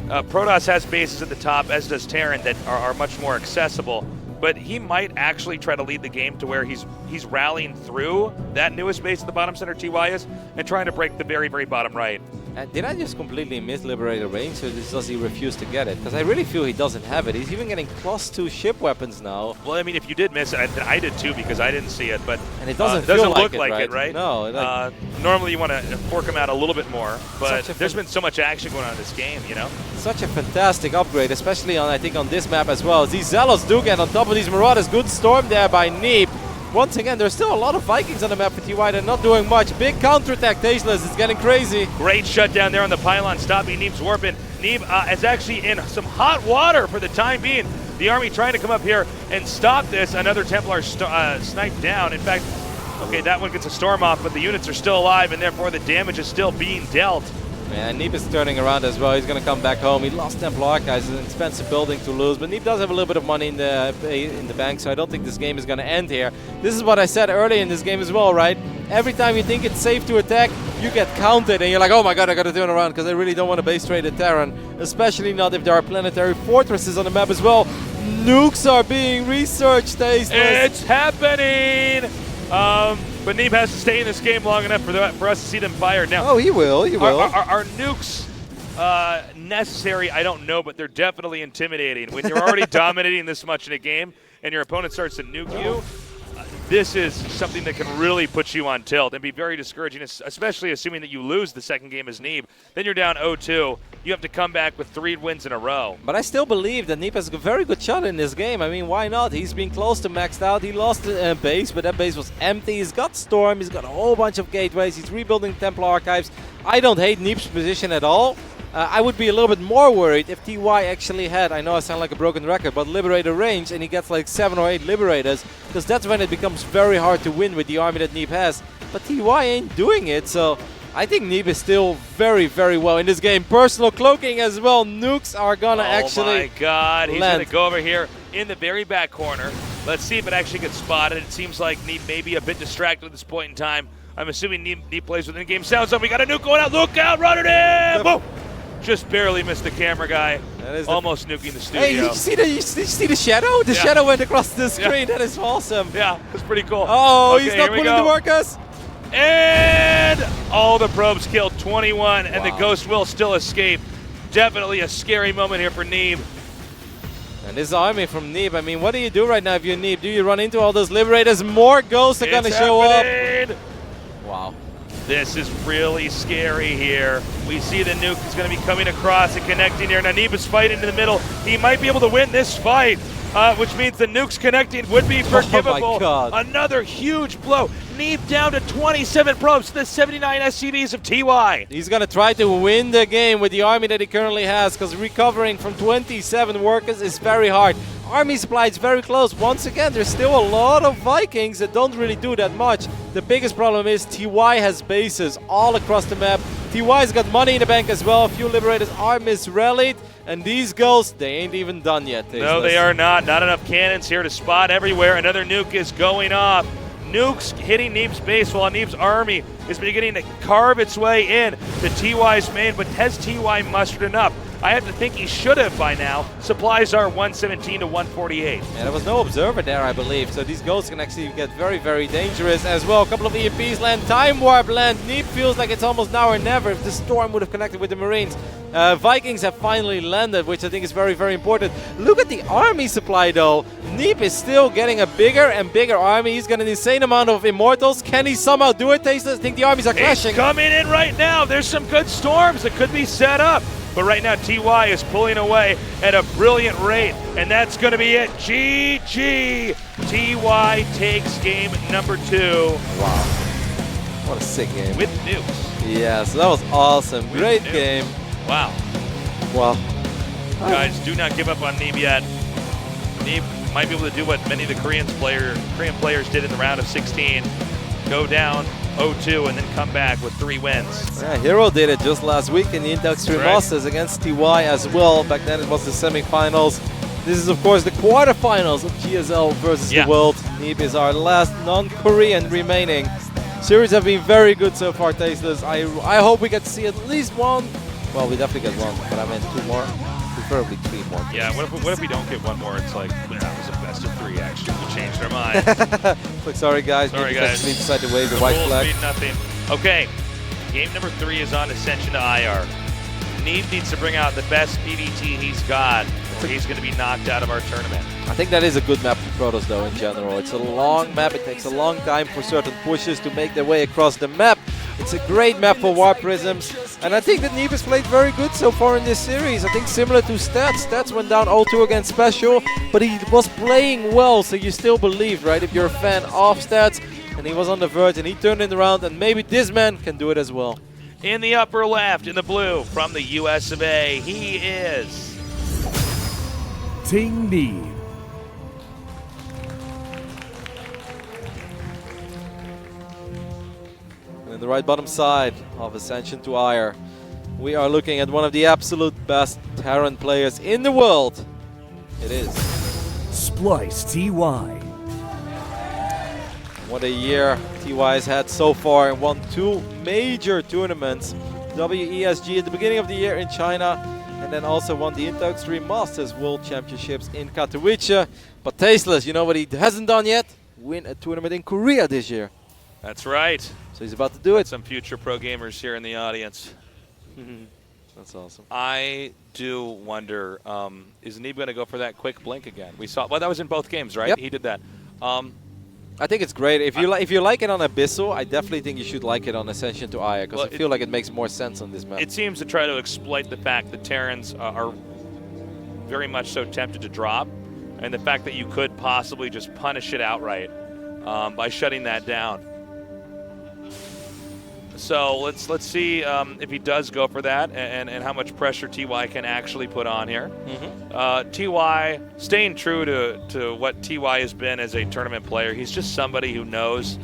Protoss has bases at the top, as does Terran, that are much more accessible. But he might actually try to lead the game to where he's rallying through that newest base at the bottom center TY is and trying to break the very, very bottom right. Did I just completely miss Liberator range, or does he refuse to get it? Because I really feel he doesn't have it. He's even getting +2 ship weapons now. Well, I mean, if you did miss it, I did too because I didn't see it. But and it doesn't look like it, right? No. Normally you want to fork him out a little bit more, but there's been so much action going on in this game, you know? Such a fantastic upgrade, especially on, I think, on this map as well. These Zealots do get on top of these Marauders. Good storm there by Neeb. Once again, there's still a lot of Vikings on the map for TY. They're not doing much. Big counterattack, Tasteless. It's getting crazy. Great shutdown there on the pylon, stopping Neeb's warping. Neeb is actually in some hot water for the time being. The army trying to come up here and stop this. Another Templar sniped down. In fact, okay, that one gets a storm off, but the units are still alive, and therefore the damage is still being dealt. Yeah, Neeb is turning around as well. He's going to come back home. He lost Templar Archives. It's an expensive building to lose, but Neeb does have a little bit of money in the bank, so I don't think this game is going to end here. This is what I said earlier in this game as well, right? Every time you think it's safe to attack, you get counted, and you're like, oh my god, I got to turn around because I really don't want to base trade a Terran, especially not if there are planetary fortresses on the map as well. Nukes are being researched, Tasteless. It's happening! But Neeb has to stay in this game long enough for us to see them fired. Now, oh, he will. Are nukes necessary? I don't know, but they're definitely intimidating. When you're already dominating this much in a game and your opponent starts to nuke you, this is something that can really put you on tilt and be very discouraging, especially assuming that you lose the second game as Neeb. Then you're down 0-2. You have to come back with 3 wins in a row. But I still believe that Neeb has a very good shot in this game. I mean, why not? He's been close to maxed out. He lost the base, but that base was empty. He's got Storm. He's got a whole bunch of gateways. He's rebuilding Templar Archives. I don't hate Neeb's position at all. I would be a little bit more worried if TY actually had, I know I sound like a broken record, but Liberator range, and he gets like 7 or 8 Liberators, because that's when it becomes very hard to win with the army that Neeb has. But TY ain't doing it, so I think Neeb is still very, very well in this game. Personal cloaking as well. Nukes are gonna actually. Oh my god, he's land. gonna go over here in the very back corner. Let's see if it actually gets spotted. It seems like Neeb may be a bit distracted at this point in time. I'm assuming Neeb plays within game sound zone. We got a nuke going out. Look out, run it in! Boom! Just barely missed the camera guy. That is Almost nuking the studio. Hey, did you see the shadow? The shadow went across the screen. That is awesome. Yeah, it's pretty cool. Oh, Okay, he's not here we pulling the go. workers. And all the probes killed, 21, and the Wow. Ghost will still escape. Definitely a scary moment here for Neeb. And this army from Neeb, I mean, what do you do right now if you're Neeb? Do you run into all those Liberators? More Ghosts are going to It's show up. happening. Wow. This is really scary here. We see the nuke is going to be coming across and connecting here. Now Neeb is fighting in the middle. He might be able to win this fight, which means the nukes connecting would be forgivable. God. Another huge blow. Neeb down to 27 probes to the 79 SCVs of TY. He's going to try to win the game with the army that he currently has, because recovering from 27 workers is very hard. Army supply is very close. Once again, there's still a lot of Vikings that don't really do that much. The biggest problem is TY has bases all across the map. TY's got money in the bank as well. A few Liberators are misrallied. And these Ghosts, they ain't even done yet. No, they are not. Not enough cannons here to spot everywhere. Another nuke is going off. Nukes hitting Neeb's base while Neeb's army is beginning to carve its way in to TY's main, but has TY mustered enough? I have to think he should have by now. Supplies are 117 to 148. Yeah, there was no observer there, I believe, so these Ghosts can actually get very, very dangerous as well. A couple of EMPs land, Time Warp land. Neeb feels like it's almost now or never if the Storm would have connected with the Marines. Vikings have finally landed, which I think is very, very important. Look at the army supply, though. Neeb is still getting a bigger and bigger army. He's got an insane amount of Immortals. Can he somehow do it, Tasteless? I think the armies are clashing. It's coming in right now. There's some good storms that could be set up. But right now, TY is pulling away at a brilliant rate. And that's going to be it. GG. TY takes game number 2. Wow. What a sick game. With nukes. Yeah, so that was awesome. With Great nukes. game. Wow. Wow. Guys, do not give up on Neeb yet. Neeb might be able to do what many of the Korean players did in the round of 16. Go down 0-2 and then come back with 3 wins. Yeah, Hero did it just last week in the Intel Extreme That's right. Masters against TY as well. Back then it was the semifinals. This is of course the quarterfinals of GSL versus the World. Neeb is our last non-Korean remaining. Series have been very good so far, Tasteless. I hope we get to see at least one. Well, we definitely get one, but I meant 2 more. Preferably 3 more. Yeah, what if we don't get one more? It's like, that was a best of 3 actually. We changed our mind. Like, sorry guys, Sorry, we guys. decided to wave the white Rules flag. mean nothing. Okay, game number 3 is on Ascension to IR. Neeb needs to bring out the best PvT he's got, or he's going to be knocked out of our tournament. I think that is a good map for Protoss though in general. It's a long map, it takes a long time for certain pushes to make their way across the map. It's a great map for Warp Prisms, and I think that Neeb has played very good so far in this series. I think similar to Stats. Stats went down 0-2 against Special, but he was playing well, so you still believe, right? If you're a fan of Stats, and he was on the verge, and he turned it around, and maybe this man can do it as well. In the upper left, in the blue, from the US of A, he is Team Neeb. In the right bottom side of Ascension to Ire, we are looking at one of the absolute best Terran players in the world. It is. Splice TY. What a year TY has had so far and won 2 major tournaments. WESG at the beginning of the year in China, and then also won the Intel Extreme Masters World Championships in Katowice. But Tasteless, you know what he hasn't done yet? Win a tournament in Korea this year. That's right. So he's about to do it. Some future pro gamers here in the audience. That's awesome. I do wonder, is Neeb going to go for that quick blink again? We saw, well, that was in both games, right? Yep. He did that. I think it's great. If you like it on Abyssal, I definitely think you should like it on Ascension to Aya, because I feel like it makes more sense on this map. It seems to try to exploit the fact that Terrans are very much so tempted to drop, and the fact that you could possibly just punish it outright by shutting that down. So let's see if he does go for that, and how much pressure TY can actually put on here. TY staying true to what TY has been as a tournament player. He's just somebody who knows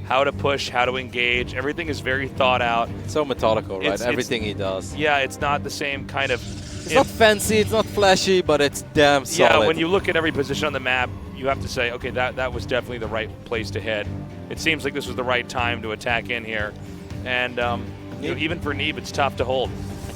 how to push, how to engage. Everything is very thought out. So methodical, right? Everything he does. Yeah, it's not the same kind of... It's not fancy, it's not flashy, but it's damn solid. Yeah, when you look at every position on the map, you have to say, okay, that was definitely the right place to hit. It seems like this was the right time to attack in here. And you know, even for Neeb, it's tough to hold.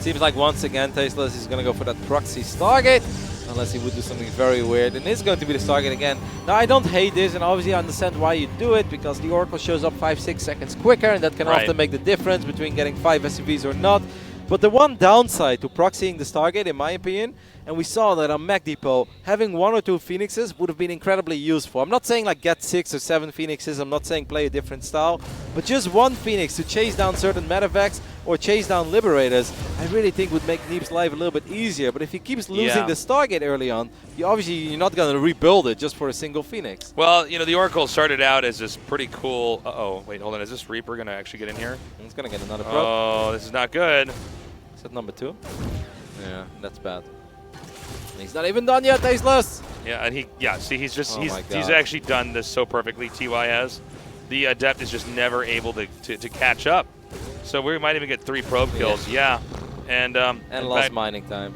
Seems like once again Tasteless is going to go for that proxy Stargate. Unless he would do something very weird. And it's going to be the Stargate again. Now, I don't hate this, and obviously I understand why you do it, because the Oracle shows up 5-6 seconds quicker, and that can often make the difference between getting 5 SCVs or not. But the one downside to proxying the Stargate, in my opinion, and we saw that on Mech Depot, having 1 or 2 Phoenixes would have been incredibly useful. I'm not saying like get 6 or 7 Phoenixes, I'm not saying play a different style, but just 1 Phoenix to chase down certain medevacs or chase down Liberators, I really think would make Neeb's life a little bit easier. But if he keeps losing the Stargate early on, you're not going to rebuild it just for a single Phoenix. Well, you know, the Oracle started out as this pretty cool... Uh-oh, wait, hold on. Is this Reaper going to actually get in here? He's going to get another proc. Oh, this is not good. Is that number 2? Yeah, that's bad. And he's not even done yet, Tasteless. Yeah, and see, he's just, he's God. actually done this so perfectly, TY has. The Adept is just never able to catch up. So we might even get 3 probe kills, yeah. And lost mining time.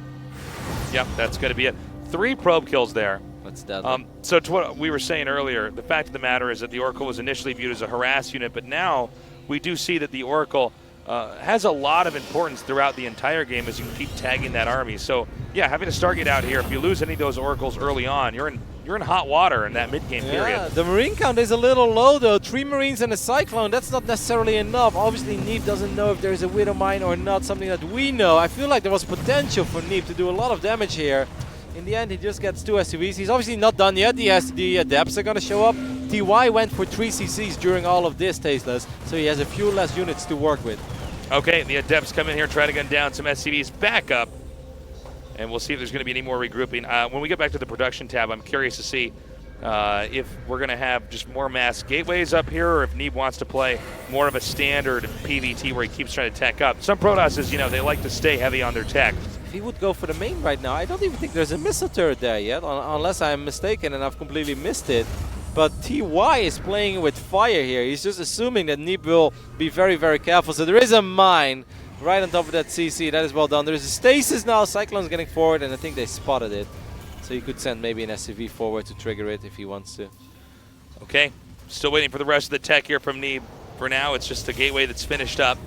Yep, that's going to be it. 3 probe kills there. That's deadly. So to what we were saying earlier, the fact of the matter is that the Oracle was initially viewed as a harass unit, but now we do see that the Oracle has a lot of importance throughout the entire game as you can keep tagging that army. So yeah, having a Stargate out here, if you lose any of those Oracles early on, you're in hot water in that mid-game period. The Marine count is a little low though. 3 Marines and a Cyclone, that's not necessarily enough. Obviously Neeb doesn't know if there's a Widow Mine or not, something that we know. I feel like there was potential for Neeb to do a lot of damage here. In the end, he just gets 2 SCVs. He's obviously not done yet. The Adepts are going to show up. TY went for 3 CCs during all of this, Tasteless, so he has a few less units to work with. Okay, the Adepts come in here, try to gun down some SCVs back up. And we'll see if there's going to be any more regrouping. When we get back to the production tab, I'm curious to see if we're going to have just more mass gateways up here, or if Neeb wants to play more of a standard PvT where he keeps trying to tech up. Some Protosses, you know, they like to stay heavy on their tech. If he would go for the main right now, I don't even think there's a missile turret there yet, unless I'm mistaken and I've completely missed it. But TY is playing with fire here. He's just assuming that Neeb will be very, very careful. So there is a mine right on top of that CC. That is well done. There's a stasis now. Cyclone's getting forward, and I think they spotted it. So you could send maybe an SCV forward to trigger it if he wants to. Okay, still waiting for the rest of the tech here from Neeb. For now, it's just the gateway that's finished up.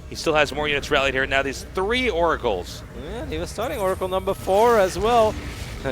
He still has more units rallied here. Now these 3 Oracles. Yeah, he was starting Oracle number 4 as well.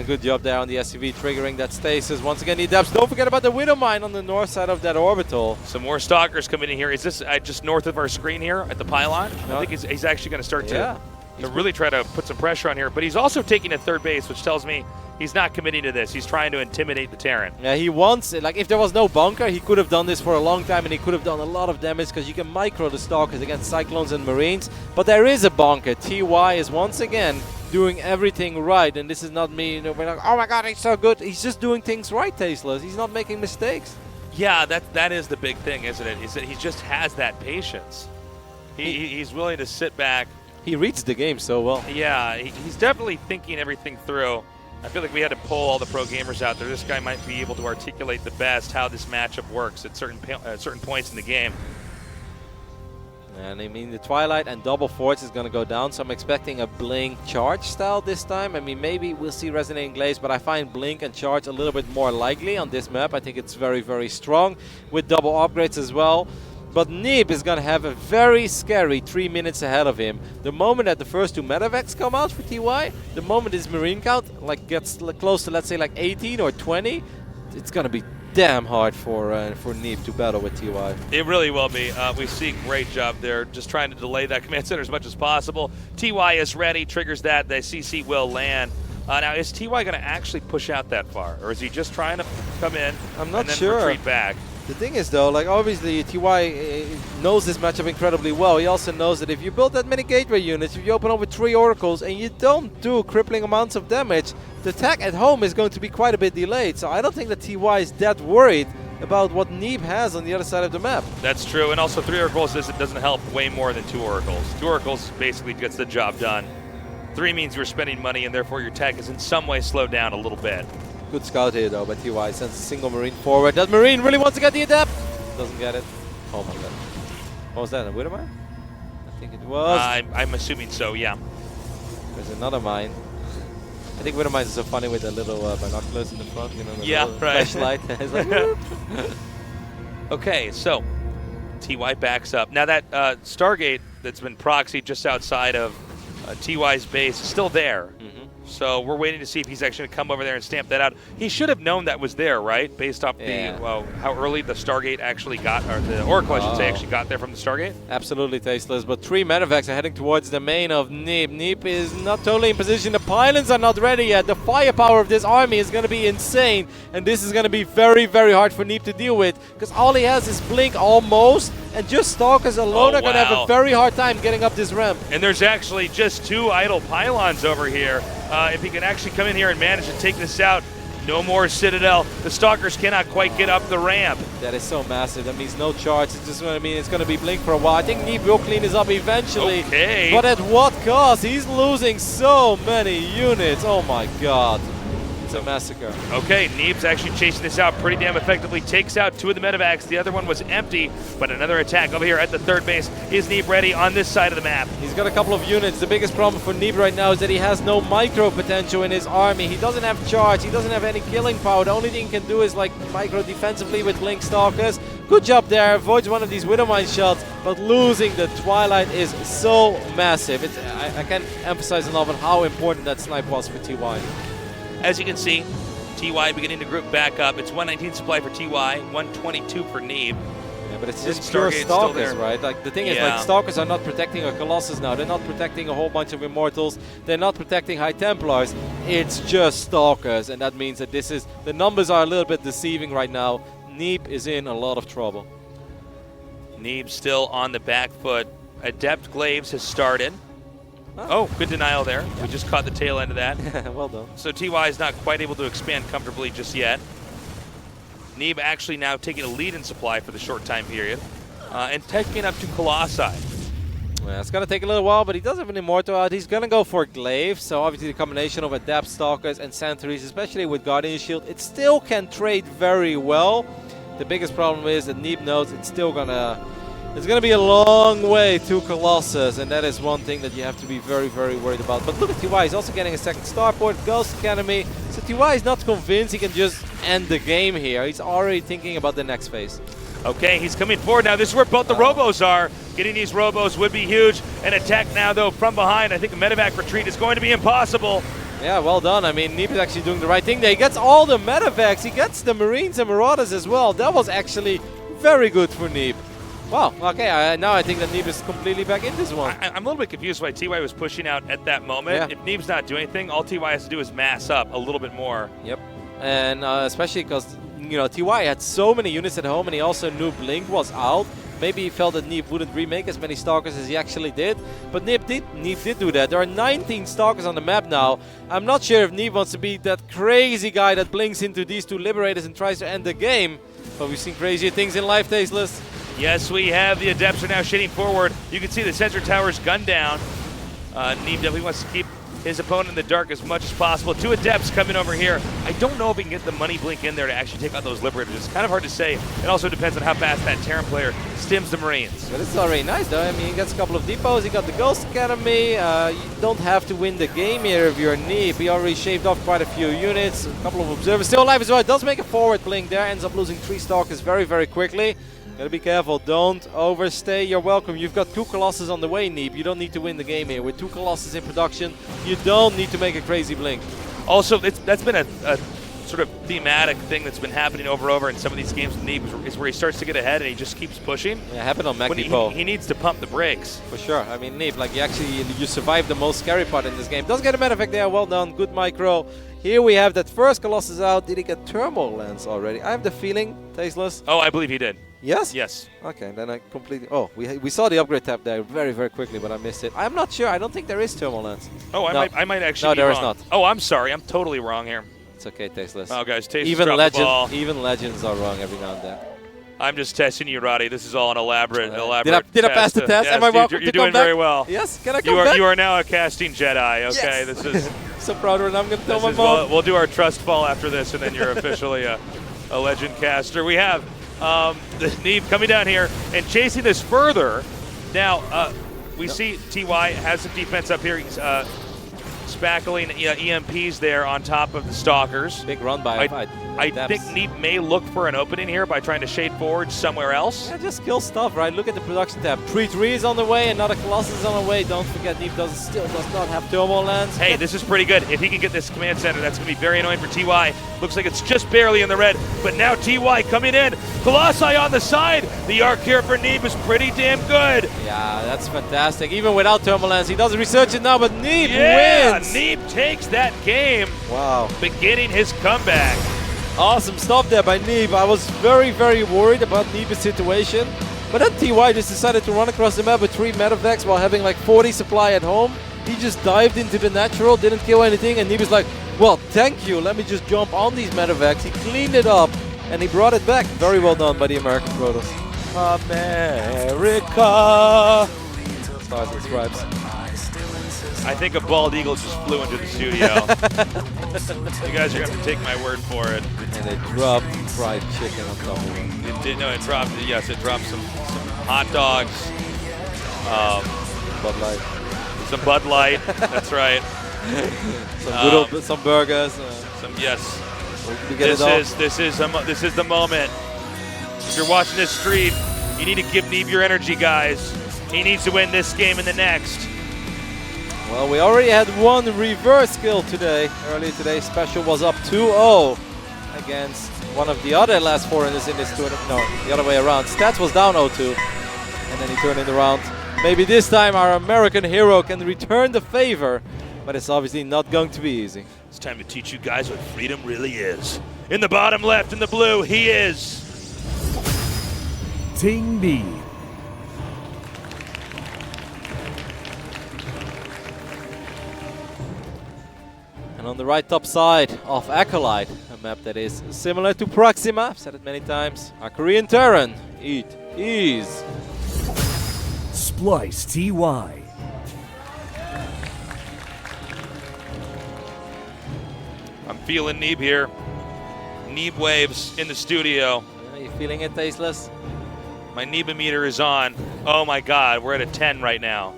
Good job there on the SCV triggering that stasis. Once again, the Adepts. Don't forget about the Widow Mine on the north side of that orbital. Some more Stalkers coming in here. Is this just north of our screen here at the pylon? No. I think he's actually going to start to really try to put some pressure on here. But he's also taking a 3rd base, which tells me he's not committing to this. He's trying to intimidate the Terran. Yeah, he wants it. Like, if there was no bunker, he could have done this for a long time, and he could have done a lot of damage, because you can micro the Stalkers against Cyclones and Marines. But there is a bunker. TY is once again doing everything right, and this is not me, you know, we're like, oh my god, he's so good. He's just doing things right, Tasteless. He's not making mistakes. Yeah, that is the big thing, isn't it? Is that he just has that patience. He's willing to sit back. He reads the game so well. Yeah, he's definitely thinking everything through. I feel like we had to pull all the pro gamers out there. This guy might be able to articulate the best how this matchup works at certain points in the game. And I mean, the Twilight and Double Force is going to go down, so I'm expecting a Blink Charge style this time. I mean, maybe we'll see Resonating Glaze, but I find Blink and Charge a little bit more likely on this map. I think it's very, very strong with double upgrades as well. But Neeb is going to have a very scary 3 minutes ahead of him. The moment that the first 2 medevacs come out for TY, the moment his Marine count gets close to, let's say, like 18 or 20, it's going to be damn hard for Neeb to battle with TY. It really will be. We see great job there, just trying to delay that command center as much as possible. TY is ready, triggers that, the CC will land. Now, is TY going to actually push out that far, or is he just trying to come in I'm not and then sure. retreat back? The thing is, though, like, obviously TY knows this matchup incredibly well. He also knows that if you build that many gateway units, if you open up with 3 Oracles and you don't do crippling amounts of damage, the attack at home is going to be quite a bit delayed. So I don't think that TY is that worried about what Neeb has on the other side of the map. That's true, and also 3 Oracles doesn't help way more than 2 Oracles. 2 Oracles basically gets the job done. 3 means you're spending money, and therefore your tech is in some way slowed down a little bit. Good scout here, though, by TY. Sends a single Marine forward. That Marine really wants to get the Adept. Doesn't get it. Oh my god. What was that, a Widow Mine? I think it was. I'm assuming so, yeah. There's another mine. I think Widow Mines is so funny with the little binoculars in the front, you know, the yeah, right. flashlight. It's like, okay, so TY backs up. Now that Stargate that's been proxied just outside of TY's base is still there. So we're waiting to see if he's actually going to come over there and stamp that out. He should have known that was there, right? Based off how early the Stargate actually got, or the Oracle, I should say, actually got there from the Stargate. Absolutely tasteless, but 3 medevacs are heading towards the main of Neeb. Neeb is not totally in position. The pylons are not ready yet. The firepower of this army is going to be insane, and this is going to be very, very hard for Neeb to deal with, because all he has is Blink almost, and just Stalkers alone are going to have a very hard time getting up this ramp. And there's actually just 2 idle pylons over here. If he can actually come in here and manage to take this out, no more Citadel. The Stalkers cannot quite get up the ramp. That is so massive. That means no charge. It's just going to mean it's going to be Blink for a while. I think Neeb will clean this up eventually. Okay. But at what cost? He's losing so many units. Oh my god. It's a massacre. Okay, Neeb's actually chasing this out pretty damn effectively. Takes out 2 of the medevacs. The other one was empty, but another attack over here at the 3rd base. Is Neeb ready on this side of the map? He's got a couple of units. The biggest problem for Neeb right now is that he has no micro potential in his army. He doesn't have charge. He doesn't have any killing power. The only thing he can do is like micro defensively with Blink Stalkers. Good job there. Avoids one of these Widowmine shots, but losing the Twilight is so massive. I can't emphasize enough on how important that snipe was for TY. As you can see, TY beginning to group back up. It's 119 supply for TY, 122 for Neeb. Yeah, but it's This just pure Stargate's still Stalkers, there. right? Like the thing is, like Stalkers are not protecting a Colossus now. They're not protecting a whole bunch of Immortals. They're not protecting High Templars. It's just Stalkers, and that means that the numbers are a little bit deceiving right now. Neeb is in a lot of trouble. Neeb still on the back foot. Adept Glaives has started. Oh, good denial there. We just caught the tail end of that. Well done. So TY is not quite able to expand comfortably just yet. Neeb actually now taking a lead in supply for the short time period. And taking up to Colossi. Yeah, it's going to take a little while, but he does have an Immortal out. He's going to go for Glaive. So obviously the combination of Adept Stalkers and Sentries, especially with Guardian Shield, it still can trade very well. The biggest problem is that Neeb knows it's still going to... It's going to be a long way to Colossus, and that is one thing that you have to be very, very worried about. But look at TY, he's also getting a second starport, Ghost Academy. So TY is not convinced he can just end the game here. He's already thinking about the next phase. Okay, he's coming forward now. This is where both the Robos are. Getting these Robos would be huge. An attack now, though, from behind. I think a medevac retreat is going to be impossible. Yeah, well done. I mean, Neeb is actually doing the right thing there. He gets all the medevacs. He gets the Marines and Marauders as well. That was actually very good for Neeb. Wow, okay, now I think that Neeb is completely back in this one. I'm a little bit confused why TY was pushing out at that moment. If Neeb's not doing anything, all TY has to do is mass up a little bit more. Yep, and especially because, you know, TY had so many units at home, and he also knew Blink was out. Maybe he felt that Neeb wouldn't remake as many Stalkers as he actually did. But Neeb did do that. There are 19 Stalkers on the map now. I'm not sure if Neeb wants to be that crazy guy that blinks into these 2 Liberators and tries to end the game. But we've seen crazier things in life, Tasteless. Yes, we have. The Adepts are now shading forward. You can see the sensor towers gunned down. Neeb definitely wants to keep his opponent in the dark as much as possible. 2 Adepts coming over here. I don't know if he can get the money blink in there to actually take out those Liberators. It's kind of hard to say. It also depends on how fast that Terran player stims the Marines. But it's already nice, though. I mean, he gets a couple of depots. He got the Ghost Academy. You don't have to win the game here if you're Neeb. He already shaved off quite a few units. A couple of Observers still alive as well. It does make a forward blink there. Ends up losing 3 Stalkers very, very quickly. Gotta be careful, don't overstay. You're welcome. You've got 2 Colossus on the way, Neeb. You don't need to win the game here. With 2 Colossus in production, you don't need to make a crazy blink. Also, that's been a sort of thematic thing that's been happening over and over in some of these games with Neeb, is where he starts to get ahead and he just keeps pushing. Yeah, happened on Mac when Depot. He needs to pump the brakes. For sure. I mean, Neeb, like you survived the most scary part in this game. Does get a medevac there. Well done. Good micro. Here we have that first Colossus out. Did he get Thermal Lance already? I have the feeling, Tasteless. Oh, I believe he did. Yes? Yes. Okay, then I completely... Oh, we saw the upgrade tab there very, very quickly, but I missed it. I'm not sure. I don't think there is Thermal Lance. Oh, I might actually be there wrong. is not. Oh, I'm sorry. I'm totally wrong here. It's okay, Tasteless. Oh, guys, Tasteless dropped the ball. Even legends are wrong every now and then. I'm just testing you, Roddy. This is all an elaborate Did I pass the test? Yes, Am I welcome you're to come doing back? very well. Yes, can I come back? You are now a casting Jedi. Okay, Yes. this is... So proud of it. I'm going to tell my mom. We'll do our trust fall after this, and then you're officially a legend caster. We have the Neeb coming down here and chasing this further. Now, we see TY has some defense up here. He's spackling EMPs there on top of the Stalkers. Big run by I think Neeb may look for an opening here by trying to shade forward somewhere else. Yeah, just kill stuff, right? Look at the production tab. 3-3 is on the way, another Colossus is on the way. Don't forget, Neeb still does not have turbo lands. Hey, this is pretty good. If he can get this command center, that's going to be very annoying for TY. Looks like it's just barely in the red, but now TY coming in. Colossi on the side. The arc here for Neeb is pretty damn good. Yeah, that's fantastic. Even without turbo lands, he does research it now, but Neeb wins. Neeb takes that game. Wow. Beginning his comeback. Awesome stuff there by Neeb. I was very, very worried about Neeb's situation. But then TY just decided to run across the map with 3 medevacs while having like 40 supply at home. He just dived into the natural, didn't kill anything, and Neeb was like, well, thank you. Let me just jump on these medevacs. He cleaned it up, and he brought it back. Very well done by the American Protoss. America. Stars and stripes. I think a bald eagle just flew into the studio. You guys are going to have to take my word for it. And they dropped fried chicken on top of it. It did, no, it dropped, yes, it dropped some hot dogs. Bud Light. Some Bud Light, that's right. Some burgers. Yes. This is the moment. If you're watching this stream, you need to give Neeb your energy, guys. He needs to win this game and the next. Well, we already had one reverse kill today. Earlier today, Special was up 2-0 against one of the other last foreigners in this tournament. No, the other way around. Stats was down 0-2, and then he turned it around. Maybe this time our American hero can return the favor, but it's obviously not going to be easy. It's time to teach you guys what freedom really is. In the bottom left, in the blue, he is Team Neeb. And on the right top side of Acolyte, a map that is similar to Proxima, I've said it many times, our Korean Terran, it is Splice TY. I'm feeling Neeb here. Neeb waves in the studio. Are you feeling it, Tasteless? My Neeb-meter is on. Oh my God, we're at a 10 right now.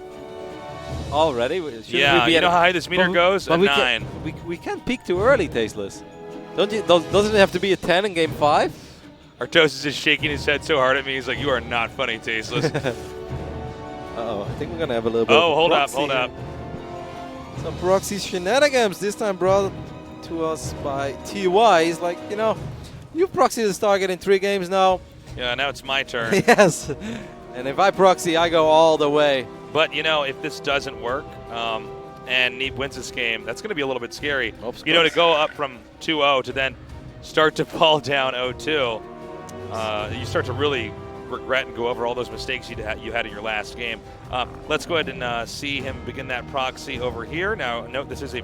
Already? Yeah, you know how high this meter goes? A 9. We can't peak too early, Tasteless. Doesn't it have to be a 10 in game 5? Artos is just shaking his head so hard at me. He's like, you are not funny, Tasteless. Uh-oh, I think we're going to have a little bit Oh, of hold up, proxy hold here. up. Some proxy shenanigans, this time brought to us by TY. He's like, you know, you've proxied this target in 3 games now. Yeah, now it's my turn. Yes. And if I proxy, I go all the way. But, you know, if this doesn't work and Neeb wins this game, that's going to be a little bit scary. Oops, you know, to go up from 2-0 to then start to fall down 0-2, you start to really regret and go over all those mistakes you had in your last game. Let's go ahead and see him begin that proxy over here. Now, note this is a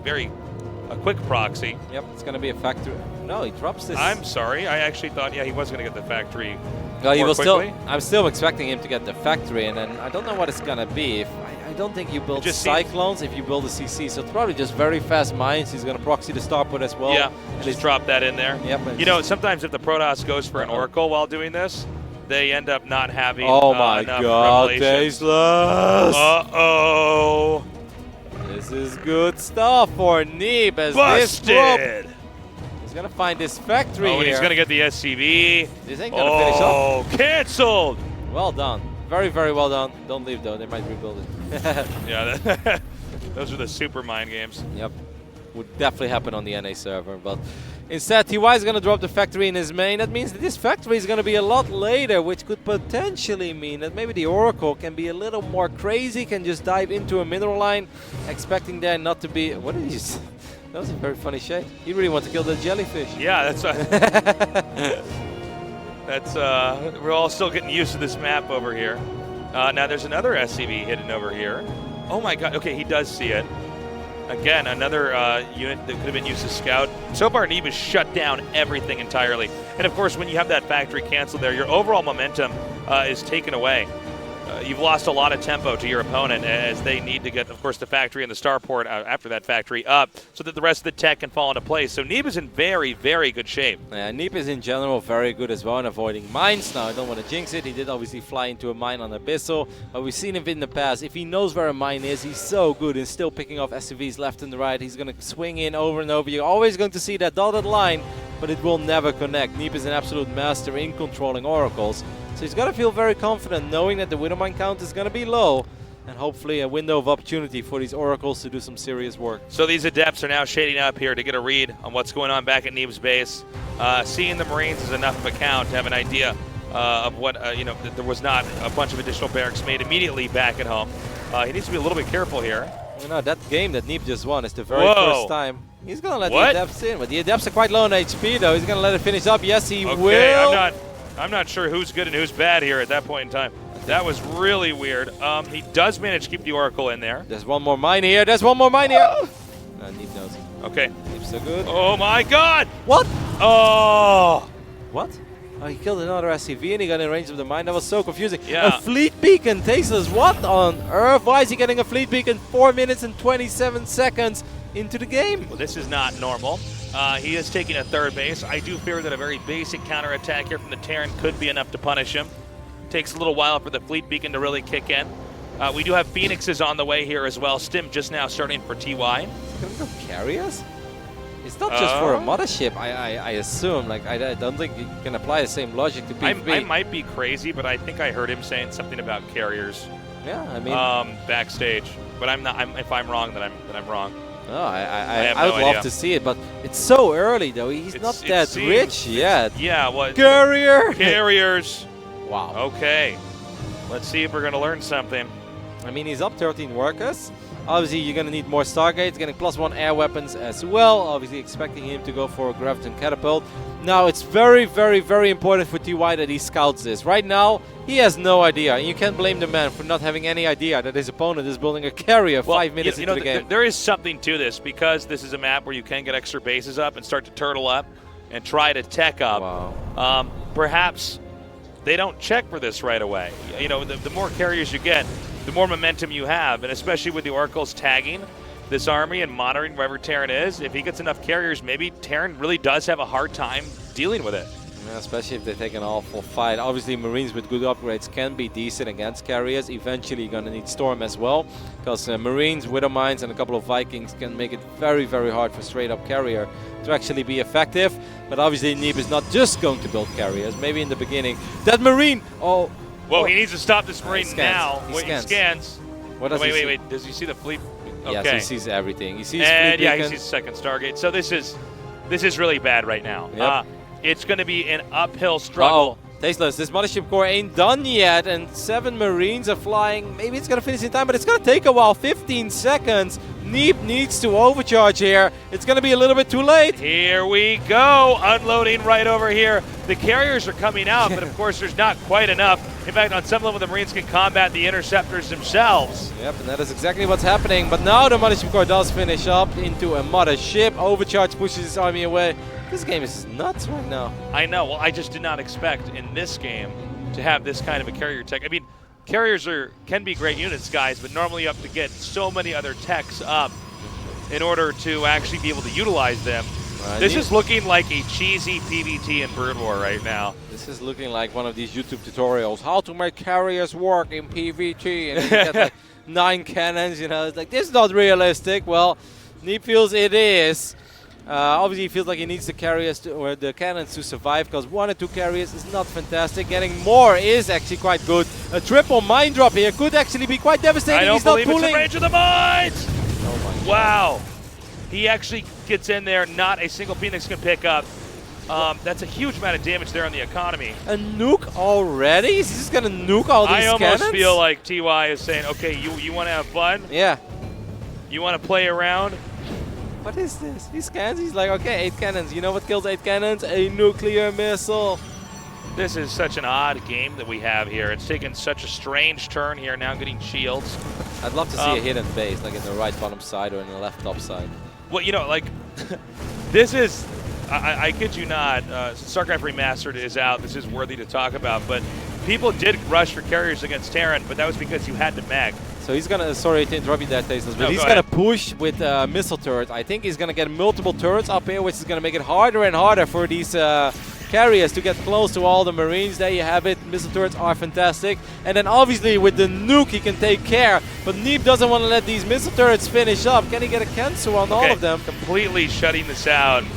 quick proxy. Yep, it's going to be a factory. No, he drops this. I'm sorry. I actually thought, yeah, he was going to get the factory. Well, he more will quickly. I'm still expecting him to get the factory, and then I don't know what it's going to be. I don't think you build just Cyclones if you build a CC, so it's probably just very fast mines. He's going to proxy the starport as well. Yeah, and just drop that in there. Yep. You know, sometimes if the Protoss goes for an Oracle while doing this, they end up not having oh my enough God, revelations. Tasteless! Uh-oh. This is good stuff for Neeb as Busted! this group. He's going to find this factory and here. he's going to get the SCV. This ain't going to finish up. Oh, canceled! Well done. Very, very well done. Don't leave, though. They might rebuild it. Yeah, those are the super mind games. Yep. Would definitely happen on the NA server, but instead TY is going to drop the factory in his main. That means that this factory is going to be a lot later, which could potentially mean that maybe the Oracle can be a little more crazy, can just dive into a mineral line, expecting there not to be... What did you say? That was a very funny shade. You really want to kill the jellyfish. Yeah, that's we're all still getting used to this map over here. Now there's another SCV hidden over here. Oh my God, okay, he does see it. Again, another unit that could have been used to scout. So far, Neeb has shut down everything entirely. And of course, when you have that factory canceled there, your overall momentum is taken away. you've lost a lot of tempo to your opponent as they need to get, of course, the factory and the starport after that factory up so that the rest of the tech can fall into place. So Neeb is in very, very good shape. Yeah, Neeb is in general very good as well in avoiding mines. Now, I don't want to jinx it. He did obviously fly into a mine on Abyssal, but we've seen him in the past. If he knows where a mine is, he's so good in still picking off SCVs left and right. He's going to swing in over and over. You're always going to see that dotted line, but it will never connect. Neeb is an absolute master in controlling oracles. So he's got to feel very confident knowing that the Widowmine count is going to be low and hopefully a window of opportunity for these oracles to do some serious work. So these adepts are now shading up here to get a read on what's going on back at Neeb's base. Seeing the Marines is enough of a count to have an idea of what, that there was not a bunch of additional barracks made immediately back at home. He needs to be a little bit careful here. You know, that game that Neeb just won is the very Whoa. first time. He's going to let the adepts in, but the adepts are quite low on HP though. He's going to let it finish up. Yes, he will. I'm not sure who's good and who's bad here at that point in time. That was really weird. He does manage to keep the Oracle in there. There's one more mine here. There's one more mine here. Neeb knows it. Okay. Neeb's so good. Oh my God! What? Oh! What? Oh, he killed another SCV and he got in range of the mine. That was so confusing. Yeah. A fleet beacon takes us what on earth? Why is he getting a fleet beacon 4 minutes and 27 seconds into the game? Well, this is not normal. He is taking a third base. I do fear that a very basic counterattack here from the Terran could be enough to punish him. Takes a little while for the fleet beacon to really kick in. We do have Phoenixes on the way here as well. Stim just now starting for TY. Can we go carry us? It's not just for a mothership, I assume. Like, I don't think you can apply the same logic to PvP. I might be crazy, but I think I heard him saying something about carriers. Yeah, I mean, backstage. But I'm not. If I'm wrong, then I'm wrong. no, have I would no love idea. to see it, but it's so early though. He's not that rich yet. Yeah, what? Carrier. Carriers. Wow. Okay. Let's see if we're gonna learn something. I mean, he's up 13 workers. Obviously, you're going to need more Stargates, getting +1 air weapons as well. Obviously, expecting him to go for a Graviton Catapult. Now, it's very, very, very important for TY that he scouts this. Right now, he has no idea. And you can't blame the man for not having any idea that his opponent is building a carrier 5 minutes into the game. There is something to this because this is a map where you can get extra bases up and start to turtle up and try to tech up. Wow. Perhaps they don't check for this right away. You know, the more carriers you get, the more momentum you have, and especially with the Oracles tagging this army and monitoring wherever Terran is, if he gets enough carriers, maybe Terran really does have a hard time dealing with it. Yeah, especially if they take an awful fight. Obviously, Marines with good upgrades can be decent against carriers. Eventually, you're going to need Storm as well, because Marines, Widowmines, and a couple of Vikings can make it very, very hard for straight-up carrier to actually be effective. But obviously, Neeb is not just going to build carriers. Maybe in the beginning, that Marine... Oh. Whoa, he needs to stop this Marine now. He scans. What does he see? Wait. Does he see the fleet? Okay. Yes, he sees everything. He sees and fleet yeah, beacon. he sees second Stargate. So this is really bad right now. Yep. It's going to be an uphill struggle. Tasteless, this Mothership Core ain't done yet, and 7 Marines are flying. Maybe it's going to finish in time, but it's going to take a while. 15 seconds. Neeb needs to overcharge here. It's going to be a little bit too late. Here we go. Unloading right over here. The carriers are coming out, but of course there's not quite enough. In fact, on some level, the Marines can combat the interceptors themselves. Yep, and that is exactly what's happening. But now the Mothership Core does finish up into a Mothership. Overcharge pushes his army away. This game is nuts right now. I know. Well, I just did not expect in this game to have this kind of a carrier tech. I mean, carriers can be great units, guys, but normally you have to get so many other techs up in order to actually be able to utilize them. This is looking like a cheesy PvT in Brood War right now. This is looking like one of these YouTube tutorials. How to make carriers work in PvT. And you get like 9 cannons, you know. It's like, this is not realistic. Well, Neeb feels it is. Obviously, he feels like he needs the carriers or the cannons to survive, because 1 or 2 carriers is not fantastic. Getting more is actually quite good. A triple mine drop here could actually be quite devastating. I don't He's not believe it's pulling. in range of the mines! Oh my God. Wow. He actually gets in there. Not a single Phoenix can pick up. That's a huge amount of damage there on the economy. A nuke already? Is he just going to nuke all these cannons? I almost feel like TY is saying, okay, you want to have fun? Yeah. You want to play around? What is this? He scans, he's like, okay, 8 cannons. You know what kills 8 cannons? A nuclear missile. This is such an odd game that we have here. It's taken such a strange turn here, now getting shields. I'd love to see a hidden base, like in the right bottom side or in the left top side. Well, you know, like, this is, I kid you not, StarCraft Remastered is out. This is worthy to talk about, but people did rush for carriers against Terran, but that was because you had to mag. So he's gonna, sorry to interrupt you there, Tasteless, but No, he's go gonna ahead. push with missile turrets. I think he's gonna get multiple turrets up here, which is gonna make it harder and harder for these carriers to get close to all the Marines. There you have it. Missile turrets are fantastic. And then obviously with the nuke he can take care, but Neeb doesn't want to let these missile turrets finish up. Can he get a cancel on all of them? Completely shutting the sound.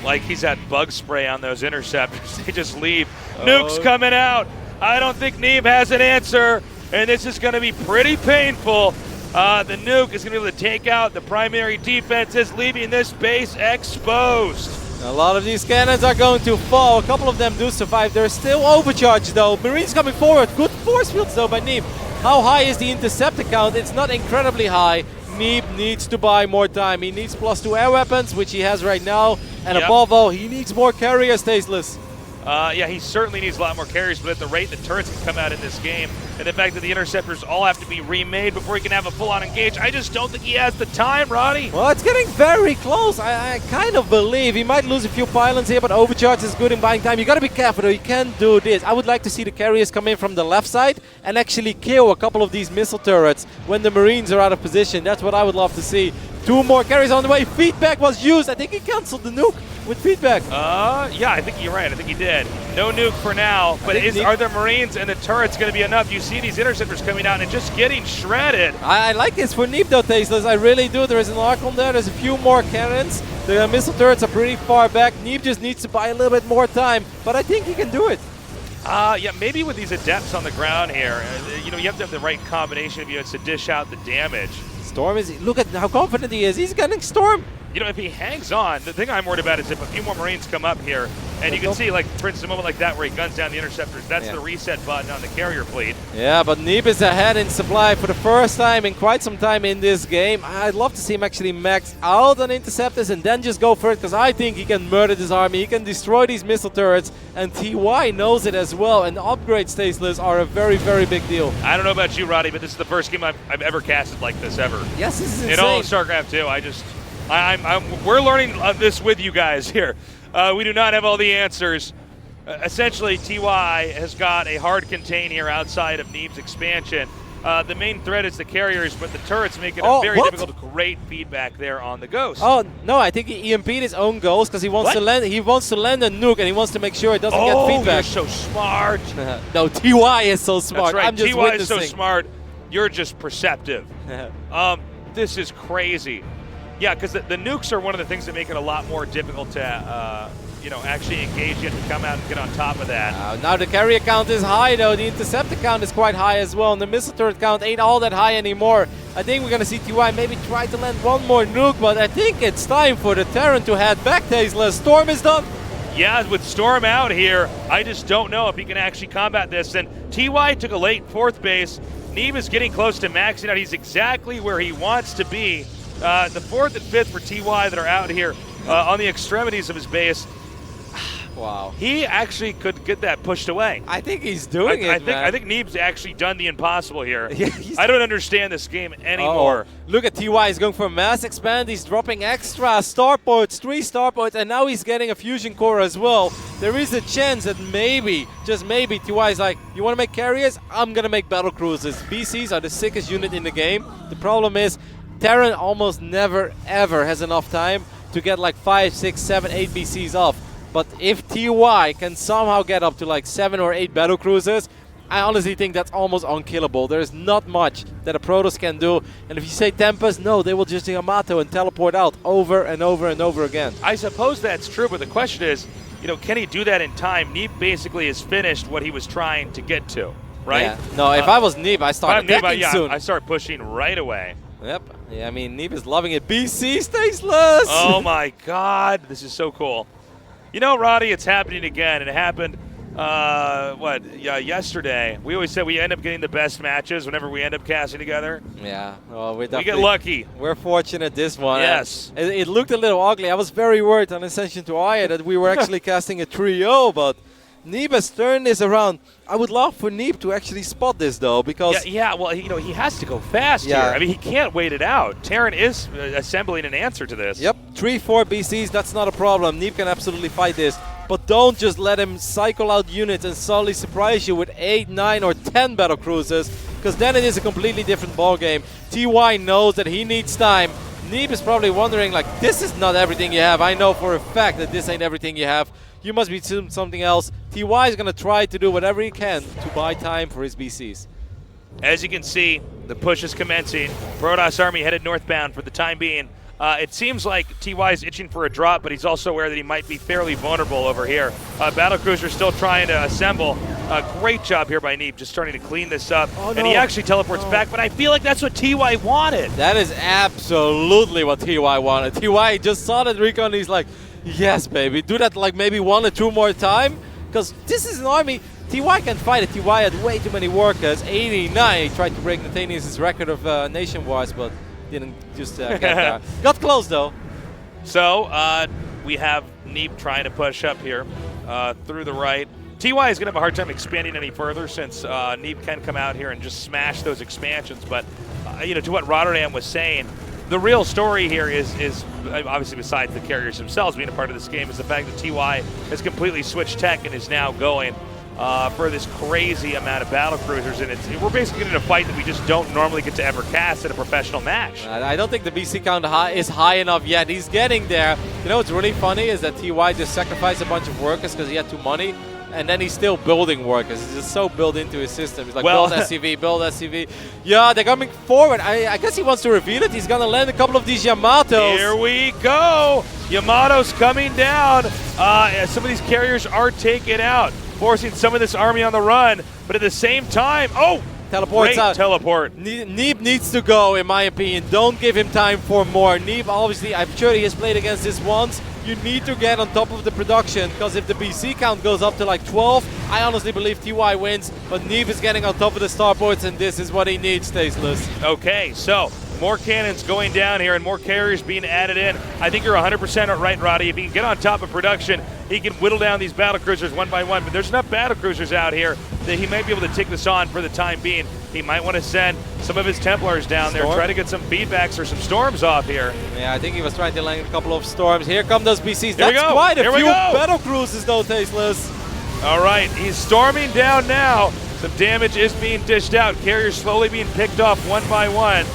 Like he's had bug spray on those interceptors. They just leave. Nuke's coming out. I don't think Neeb has an answer, and this is going to be pretty painful. The nuke is going to be able to take out the primary defenses, leaving this base exposed. A lot of these cannons are going to fall. A couple of them do survive. They're still overcharged though. Marines coming forward. Good force fields though by Neeb. How high is the interceptor count? It's not incredibly high. Neeb needs to buy more time. He needs +2 air weapons, which he has right now. And above all, he needs more carriers, Tasteless. Yeah, he certainly needs a lot more carriers, but at the rate that turrets can come out in this game, and the fact that the interceptors all have to be remade before he can have a full-on engage, I just don't think he has the time, Roddy. Well, it's getting very close. I kind of believe he might lose a few pylons here, but overcharge is good in buying time. You got to be careful, though. You can't do this. I would like to see the carriers come in from the left side and actually kill a couple of these missile turrets when the Marines are out of position. That's what I would love to see. 2 more carriers on the way. Feedback was used. I think he canceled the nuke with feedback. Yeah, I think you're right. I think he did. No nuke for now, but are there Marines and the turrets going to be enough? You see these interceptors coming out and just getting shredded. I like this for Neeb though, Tasteless. I really do. There is an arc on there. There's a few more cannons. The missile turrets are pretty far back. Neeb just needs to buy a little bit more time, but I think he can do it. Yeah, maybe with these adepts on the ground here, you have to have the right combination of units to dish out the damage. Storm is, look at how confident he is. He's getting Storm. If he hangs on, the thing I'm worried about is if a few more Marines come up here, and you can see, like, for instance, a moment like that where he guns down the interceptors, that's the reset button on the carrier fleet. Yeah, but Neeb is ahead in supply for the first time in quite some time in this game. I'd love to see him actually max out on interceptors and then just go for it, because I think he can murder this army. He can destroy these missile turrets, and TY knows it as well, and upgrade Tasteless are a very, very big deal. I don't know about you, Roddy, but this is the first game I've ever casted like this ever. Yes, this is insane. In all of StarCraft 2, we're learning this with you guys here. We do not have all the answers. Essentially, TY has got a hard contain here outside of Neeb's expansion. The main threat is the carriers, but the turrets make it very difficult to create feedback there on the Ghost. Oh no, I think he EMP'd his own Ghost because he wants to land. He wants to land a nuke and he wants to make sure it doesn't get feedback. You're so smart. No, TY is so smart. That's right. I'm just TY witnessing. is so smart. You're just perceptive. This is crazy. Yeah, because the nukes are one of the things that make it a lot more difficult to, actually engage. You have to come out and get on top of that. Now the carrier count is high, though. The interceptor count is quite high as well, and the missile turret count ain't all that high anymore. I think we're going to see TY maybe try to land one more nuke, but I think it's time for the Terran to head back, Tasteless. Storm is done. Yeah, with Storm out here, I just don't know if he can actually combat this. And TY took a late 4th base. Neeb is getting close to maxing out. He's exactly where he wants to be. The 4th and 5th for TY that are out here on the extremities of his base. Wow. He actually could get that pushed away. I think he's doing I think Neeb's actually done the impossible here. Yeah, I don't understand this game anymore. Look at TY, he's going for a mass expand, he's dropping extra starports, 3 starports, and now he's getting a fusion core as well. There is a chance that maybe, just maybe, TY is like, you want to make carriers? I'm going to make battle cruisers. BCs are the sickest unit in the game. The problem is, Terran almost never ever has enough time to get like 5, 6, 7, 8 BCs off. But if TY can somehow get up to like 7 or 8 battle cruisers, I honestly think that's almost unkillable. There's not much that a Protoss can do. And if you say Tempest, no, they will just Yamato and teleport out over and over and over again. I suppose that's true, but the question is, can he do that in time? Neeb basically has finished what he was trying to get to, right? Yeah. No, if I was Neeb, I start attacking soon. I start pushing right away. Yep. Yeah, I mean, Neeb is loving it. BC Tasteless! Oh my God, this is so cool. Roddy, it's happening again. It happened, yesterday. We always said we end up getting the best matches whenever we end up casting together. Yeah, well, we get lucky. We're fortunate this one. Yes. It looked a little ugly. I was very worried on Ascension to Aya that we were actually casting a trio, but Neeb has turned this around. I would love for Neeb to actually spot this, though, because... Yeah, well, he has to go fast here. I mean, he can't wait it out. Terran is assembling an answer to this. Yep, 3-4 BCs, that's not a problem. Neeb can absolutely fight this. but don't just let him cycle out units and suddenly surprise you with 8, 9, or 10 battle cruisers, because then it is a completely different ball game. TY knows that he needs time. Neeb is probably wondering, like, this is not everything you have. I know for a fact that this ain't everything you have. You must be doing something else. TY is going to try to do whatever he can to buy time for his BCs. As you can see, the push is commencing. Protoss Army headed northbound for the time being. It seems like TY is itching for a drop, but he's also aware that he might be fairly vulnerable over here. Battlecruiser still trying to assemble. Great job here by Neeb, just starting to clean this up. Oh, and he actually teleports back, but I feel like that's what TY wanted. That is absolutely what TY wanted. TY just saw that recon and he's like, yes, baby. Do that like maybe 1 or 2 more time, because this is an army. TY can fight it. TY had way too many workers. 89. He tried to break Nathaniel's record of nation wars, but didn't just get there. Got close though. So we have Neeb trying to push up here through the right. TY is going to have a hard time expanding any further since Neeb can come out here and just smash those expansions. But you know, to what Rotterdam was saying, the real story here is obviously, besides the carriers themselves being a part of this game, is the fact that TY has completely switched tech and is now going for this crazy amount of battle cruisers, and we're basically in a fight that we just don't normally get to ever cast in a professional match. I don't think the BC count is high enough yet. He's getting there. You know what's really funny is that TY just sacrificed a bunch of workers because he had too money, and then he's still building workers. He's just so built into his system. He's like, build SCV, build SCV. Yeah, they're coming forward. I guess he wants to reveal it. He's going to land a couple of these Yamatos. Here we go. Yamato's coming down. Some of these carriers are taken out, forcing some of this army on the run. But at the same time, Teleports out. Teleport. Neeb needs to go, in my opinion. Don't give him time for more. Neeb, obviously, I'm sure he has played against this once. You need to get on top of the production, because if the BC count goes up to like 12, I honestly believe TY wins. But Neeb is getting on top of the starports, and this is what he needs, Tasteless. Okay, so more cannons going down here and more carriers being added in. I think you're 100% right, Roddy. If he can get on top of production, he can whittle down these battlecruisers one by one. But there's enough battlecruisers out here that he might be able to take this on for the time being. He might want to send some of his Templars down there, try to get some feedbacks or some storms off here. Yeah, I think he was trying to land a couple of storms. Here come those BCs. That's quite a few battlecruisers though, Tasteless. All right, he's storming down now. Some damage is being dished out. Carriers slowly being picked off one by one.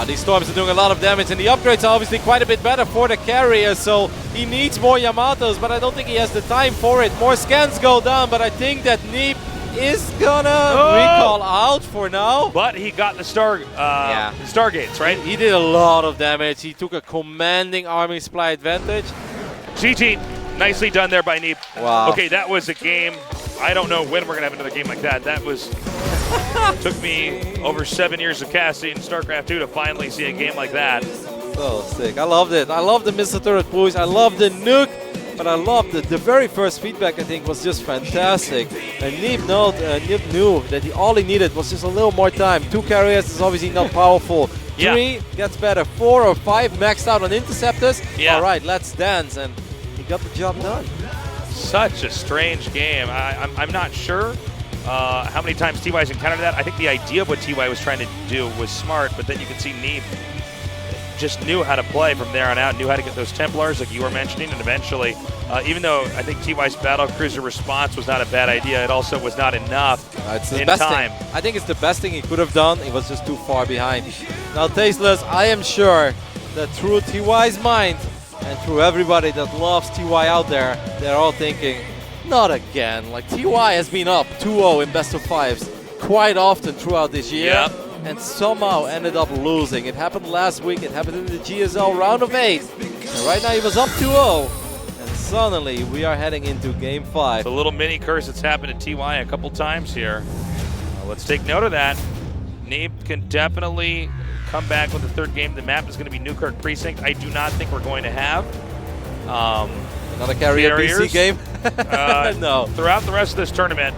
These storms are doing a lot of damage, and the upgrades are obviously quite a bit better for the carrier, so he needs more Yamatos, but I don't think he has the time for it. More scans go down, but I think that Neeb is gonna recall out for now. But he got the Stargates, right? He did a lot of damage. He took a commanding army supply advantage. GG. Nicely done there by Neeb. Wow. Okay, that was a game. I don't know when we're going to have another game like that. That was... took me over 7 years of casting StarCraft 2 to finally see a game like that. So sick. I loved it. I love the missile turret push. I love the nuke. But I loved it. The very first feedback, I think, was just fantastic. And Neeb knew that all he needed was just a little more time. 2 carriers is obviously not powerful. 3 gets better. 4 or 5 maxed out on interceptors. Yeah. All right, let's dance. And he got the job done. Such a strange game. I'm not sure how many times TY's encountered that. I think the idea of what TY was trying to do was smart, but then you can see Neeb just knew how to play from there on out, knew how to get those Templars like you were mentioning, and eventually, even though I think TY's battlecruiser response was not a bad idea, it also was not enough it's the in best time. Thing. I think it's the best thing he could have done. He was just too far behind. Now, Tasteless, I am sure that through TY's mind and through everybody that loves TY out there, they're all thinking, not again. Like, TY has been up 2-0 in best of 5s quite often throughout this year. Yep. And somehow ended up losing. It happened last week. It happened in the GSL round of 8. And right now he was up 2-0. And suddenly we are heading into game 5. The little mini curse that's happened to TY a couple times here. Let's take note of that. Neeb can definitely come back with the third game. The map is going to be Newkirk Precinct. I do not think we're going to have another carrier BC game. No. Throughout the rest of this tournament.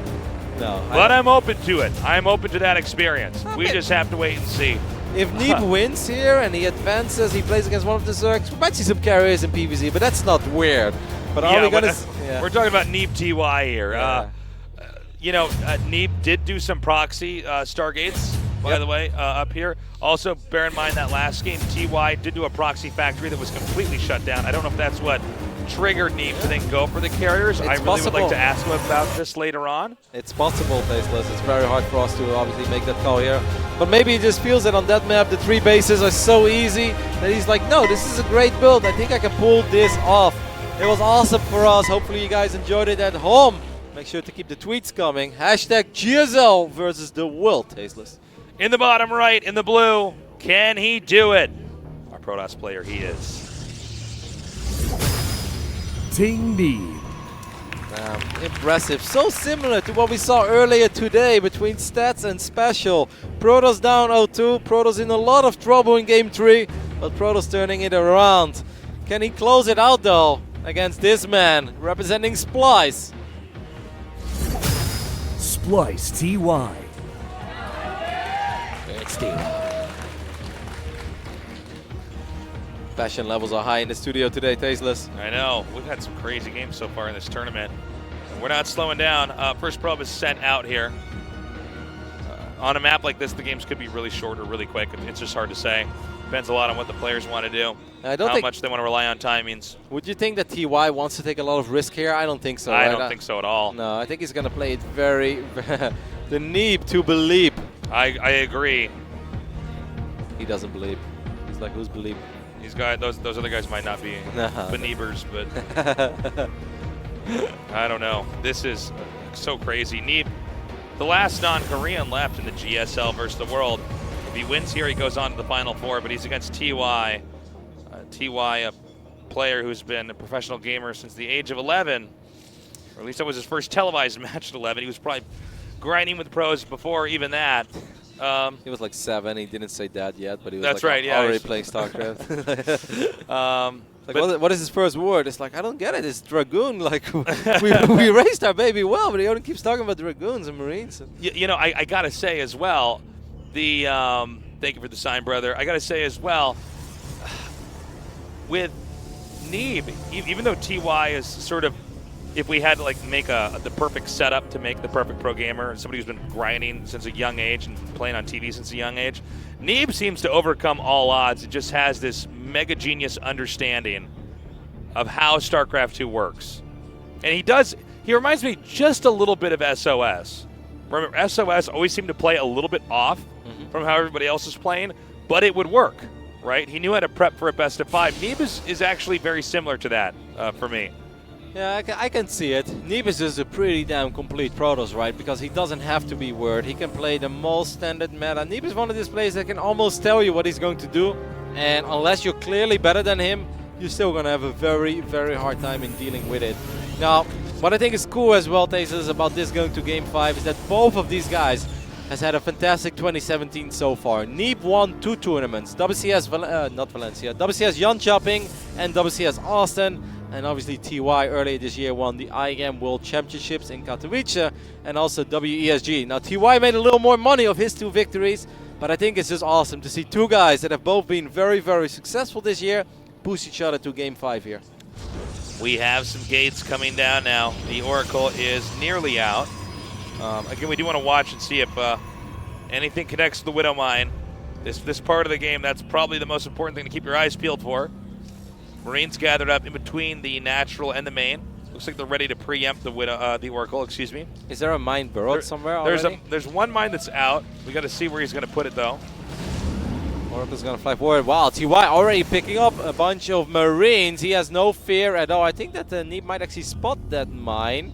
No. But I'm open to it. I'm open to that experience. We just have to wait and see. If Neeb wins here and he advances, he plays against one of the Zergs, we might see some carriers in PvZ, but that's not weird. But are we gonna? We're talking about Neeb TY here. Yeah. You know, Neeb did do some proxy Stargates, by the way, up here. Also, bear in mind that last game, TY did do a proxy factory that was completely shut down. I don't know if that's what triggered Neeb to then go for the carriers. I really would like to ask him about this later on. It's possible, Tasteless. It's very hard for us to obviously make that call here. But maybe he just feels that on that map the 3 bases are so easy that he's like, no, this is a great build. I think I can pull this off. It was awesome for us. Hopefully you guys enjoyed it at home. Make sure to keep the tweets coming. Hashtag GSL versus the world, Tasteless. In the bottom right, in the blue, can he do it? Our Protoss player, he is. Team Neeb. Impressive. So similar to what we saw earlier today between stats and special. Protoss down 0-2. Protoss in a lot of trouble in Game 3, but Protoss turning it around. Can he close it out though against this man representing Splice? Splice TY. It's TY. Passion levels are high in the studio today, Tasteless. I know. We've had some crazy games so far in this tournament. We're not slowing down. First probe is sent out here. On a map like this, the games could be really short or really quick. It's just hard to say. Depends a lot on what the players want to do. How much they want to rely on timings. Would you think that TY wants to take a lot of risk here? I don't think so. I don't think so at all. No, I think he's going to play it very... the Neeb to believe. I agree. He doesn't believe. He's like, who's believe? These guys, those other guys might not be Believers, but I don't know. This is so crazy. Neeb, the last non-Korean left in the GSL versus the world. If he wins here, he goes on to the Final Four, but he's against TY. TY, a player who's been a professional gamer since the age of 11, or at least that was his first televised match at 11. He was probably grinding with pros before even that. He was like 7. He didn't say that yet, but he was that's like right, yeah, already playing StarCraft. Like, what is his first word? It's like, I don't get it. It's Dragoon. Like, we raised our baby well, but he only keeps talking about Dragoons and Marines. You know, I got to say as well, thank you for the sign, brother. I got to say as well, with Neeb, even though TY is sort of, if we had to like make the perfect setup to make the perfect pro gamer, somebody who's been grinding since a young age and playing on TV since a young age, Neeb seems to overcome all odds. It just has this mega genius understanding of how StarCraft 2 works. And he reminds me just a little bit of SOS. Remember, SOS always seemed to play a little bit off from how everybody else is playing, but it would work, right? He knew how to prep for a best of 5. Neeb is actually very similar to that for me. Yeah, I can see it. Neeb is just a pretty damn complete Protoss, right? Because he doesn't have to be word. He can play the most standard meta. Neeb is one of these players that can almost tell you what he's going to do. And unless you're clearly better than him, you're still going to have a very, very hard time in dealing with it. Now, what I think is cool as well, Tasteless, about this going to Game 5 is that both of these guys has had a fantastic 2017 so far. Neeb won 2 tournaments. WCS, not Valencia, WCS Jönköping and WCS Austin. And obviously TY earlier this year won the IGAM World Championships in Katowice and also WESG. Now TY made a little more money of his 2 victories, but I think it's just awesome to see 2 guys that have both been very, very successful this year push each other to Game 5 here. We have some gates coming down now. The Oracle is nearly out. Again, we do want to watch and see if anything connects to the Widow Mine. This part of the game, that's probably the most important thing to keep your eyes peeled for. Marines gathered up in between the natural and the main. Looks like they're ready to preempt the Oracle, excuse me. Is there a mine burrowed somewhere already? There's one mine that's out. We got to see where he's going to put it, though. Oracle's going to fly forward. Wow, TY already picking up a bunch of Marines. He has no fear at all. I think that Neeb might actually spot that mine.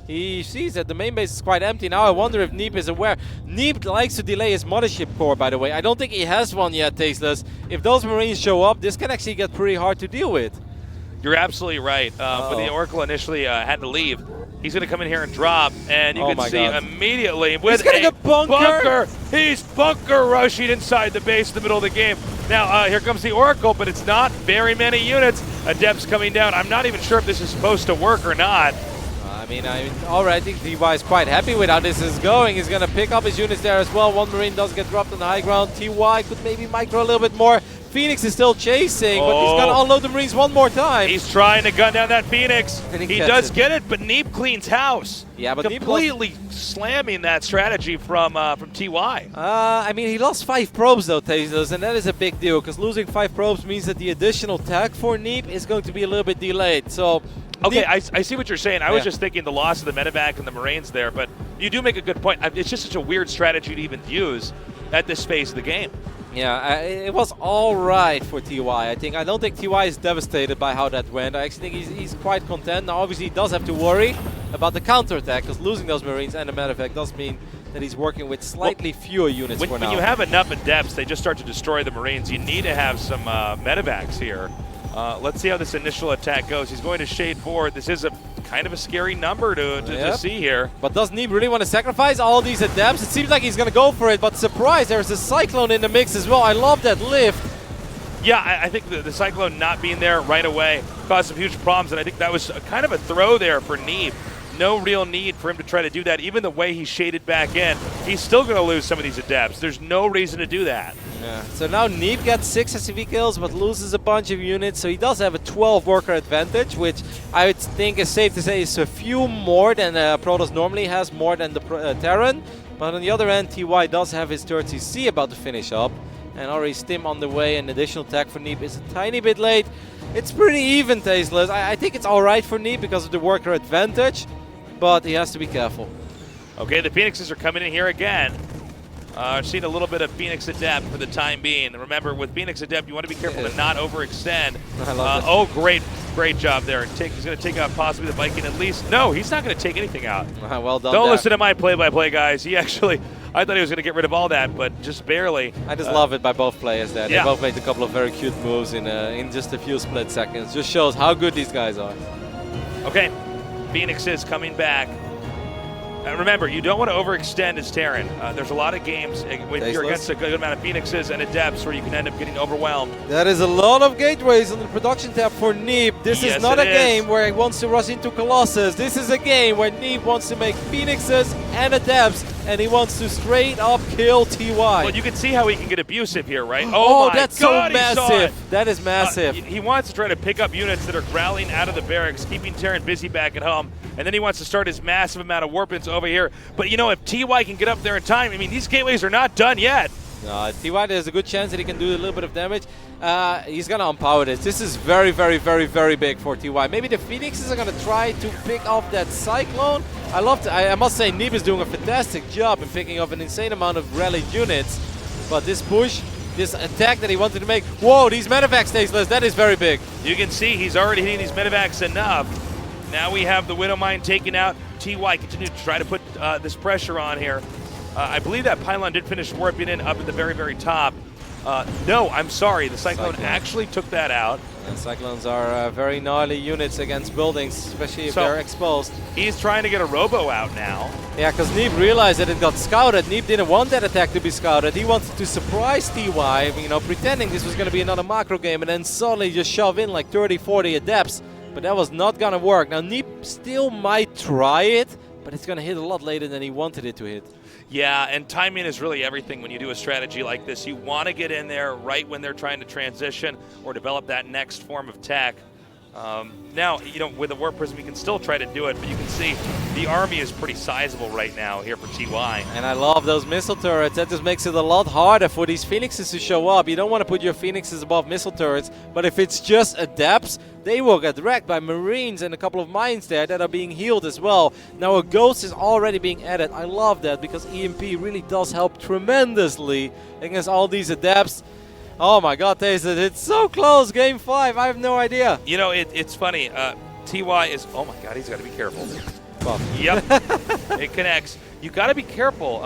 He sees that the main base is quite empty. Now I wonder if Neeb is aware. Neeb likes to delay his mothership core, by the way. I don't think he has one yet, Tasteless. If those Marines show up, this can actually get pretty hard to deal with. You're absolutely right. When the Oracle initially had to leave, he's going to come in here and drop, and you can see immediately with a bunker. He's bunker rushing inside the base in the middle of the game. Now, here comes the Oracle, but it's not very many units. Adepts coming down. I'm not even sure if this is supposed to work or not. I mean, already TY is quite happy with how this is going. He's going to pick up his units there as well. One Marine does get dropped on the high ground. TY could maybe micro a little bit more. Phoenix is still chasing, but he's going to Oh. unload the Marines one more time. He's trying to gun down that Phoenix. And he He gets does it. get it, but Neeb cleans house. Yeah, but Neeb completely slamming that strategy from TY. I mean, he lost 5 probes though, Tasteless, and that is a big deal, because losing 5 probes means that the additional tag for Neeb is going to be a little bit delayed. So, Okay, Neeb- I see what you're saying. I was just thinking the loss of the medevac and the Marines there, but you do make a good point. It's just such a weird strategy to even use at this phase of the game. Yeah, it was all right for TY. I don't think TY is devastated by how that went. I actually think he's quite content. Now, obviously, he does have to worry about the counterattack, because losing those Marines and the medevac does mean that he's working with slightly fewer units for now. When you have enough adepts, they just start to destroy the Marines. You need to have some medevacs here. Let's see how this initial attack goes. He's going to shade forward. This is a kind of a scary number to see here. But does Neeb really want to sacrifice all these adepts? It seems like he's going to go for it, but surprise, there's a Cyclone in the mix as well. I love that lift. Yeah, I think the Cyclone not being there right away caused some huge problems, and I think that was kind of a throw there for Neeb. No real need for him to try to do that. Even the way he shaded back in, he's still going to lose some of these adepts. There's no reason to do that. Yeah. So now Neeb gets 6 SCV kills, but loses a bunch of units. So he does have a 12 worker advantage, which I would think is safe to say is a few more than Protoss normally has, more than the Terran. But on the other end, TY does have his 30C about to finish up. And already Stim on the way. An additional attack for Neeb is a tiny bit late. It's pretty even, Tasteless. I think it's alright for Neeb because of the worker advantage, but he has to be careful. Okay, the Phoenixes are coming in here again. I've seen a little bit of Phoenix Adept for the time being. Remember, with Phoenix Adept, you want to be careful to not overextend. I love Oh, great job there. He's going to take out possibly the Viking at least. No, he's not going to take anything out. Well done. Don't there. listen to my play-by-play, guys. I thought he was going to get rid of all that, but just barely. I just love it by both players there. Yeah. They both made a couple of very cute moves in just a few split seconds. Just shows how good these guys are. Okay, Phoenix is coming back. Remember, you don't want to overextend as Terran. There's a lot of games when you're against a good amount of Phoenixes and Adepts where you can end up getting overwhelmed. That is a lot of gateways on the production tab for Neeb. This Yes, is not it a is. game where he wants to rush into Colossus. This is a game where Neeb wants to make Phoenixes and Adepts, and he wants to straight up kill TY. Well, you can see how he can get abusive here, right? Oh, my that's God, so he saw massive. it. That is massive. He wants to try to pick up units that are growling out of the barracks, keeping Terran busy back at home, and then he wants to start his massive amount of warpins over here. But you know, if TY can get up there in time, I mean, these gateways are not done yet. TY, there's a good chance that he can do a little bit of damage. He's going to unpower this. This is very, very, very, very big for TY. Maybe the Phoenixes are going to try to pick off that Cyclone. I must say, Neeb is doing a fantastic job in picking up an insane amount of rallied units. But this push, this attack that he wanted to make, whoa, these medevacs, Tasteless, that is very big. You can see he's already hitting these medevacs enough. Now we have the Widow Mine taken out. TY continue to try to put this pressure on here. I believe that pylon did finish warping in up at the very, very top. No, I'm sorry. The Cyclone actually took that out. And Cyclones are very gnarly units against buildings, especially if So- they're exposed. He's trying to get a Robo out now. Yeah, because Neeb realized that it got scouted. Neeb didn't want that attack to be scouted. He wanted to surprise TY, pretending this was going to be another macro game, and then suddenly just shove in like 30, 40 adepts. But that was not going to work. Now, Neeb still might try it, but it's going to hit a lot later than he wanted it to hit. Yeah, and timing is really everything when you do a strategy like this. You want to get in there right when they're trying to transition or develop that next form of tech. Now, with the Warp Prism, you can still try to do it, but you can see the army is pretty sizable right now here for TY. And I love those missile turrets. That just makes it a lot harder for these Phoenixes to show up. You don't want to put your Phoenixes above missile turrets, but if it's just Adepts, they will get wrecked by Marines and a couple of mines there that are being healed as well. Now a Ghost is already being added. I love that because EMP really does help tremendously against all these Adepts. Oh my God, Taser, it's so close. Game 5, I have no idea. It's funny. TY is, oh my God, he's got to be careful. Well, Yep, it connects. You got to be careful.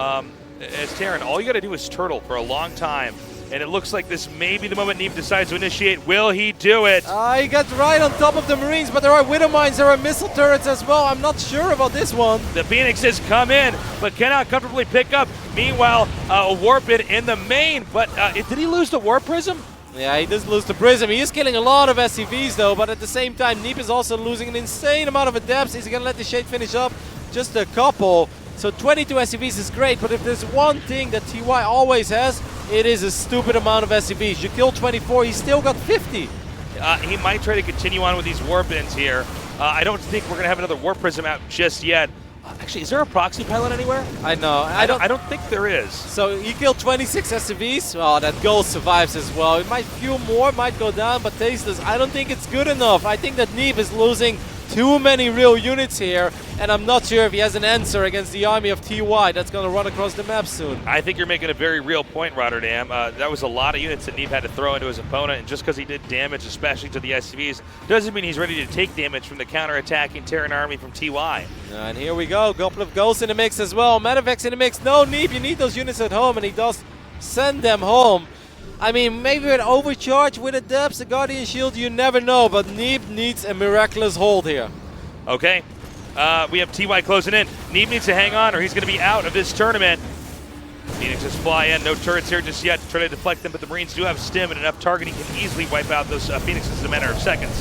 As Terran, all you got to do is turtle for a long time. And it looks like this may be the moment Neeb decides to initiate. Will he do it? he got right on top of the Marines, but there are Widow Mines, there are missile turrets as well. I'm not sure about this one. The Phoenixes come in, but cannot comfortably pick up. Meanwhile, a Warp in the main. But did he lose the Warp Prism? Yeah, he does lose the Prism. He is killing a lot of SCVs though, but at the same time, Neeb is also losing an insane amount of Adepts. Is he going to let the Shade finish up? Just a couple. So 22 SCVs is great, but if there's one thing that TY always has, It is a stupid amount of SCVs. You kill 24, he still got 50. He might try to continue on with these warp ins here. I don't think we're going to have another warp prism out just yet. Actually, is there a proxy pilot anywhere? I know. I don't think there is. So he killed 26 SCVs. Oh, that goal survives as well. It might few more, might go down, but Tasteless, I don't think it's good enough. I think that Neeb is losing too many real units here, and I'm not sure if he has an answer against the army of TY that's going to run across the map soon. I think you're making a very real point, Rotterdam. That was a lot of units that Neeb had to throw into his opponent, and just because he did damage, especially to the SCVs, doesn't mean he's ready to take damage from the counter-attacking Terran army from TY. And here we go, couple of ghosts in the mix as well. Medivacs in the mix. No, Neeb, you need those units at home, and he does send them home. I mean, maybe an overcharge with a depth, a Guardian Shield, you never know, but Neeb needs a miraculous hold here. Okay, we have TY closing in. Neeb needs to hang on or he's going to be out of this tournament. Phoenixes fly in, no turrets here just yet to try to deflect them, but the Marines do have stim and enough targeting can easily wipe out those Phoenixes in a matter of seconds.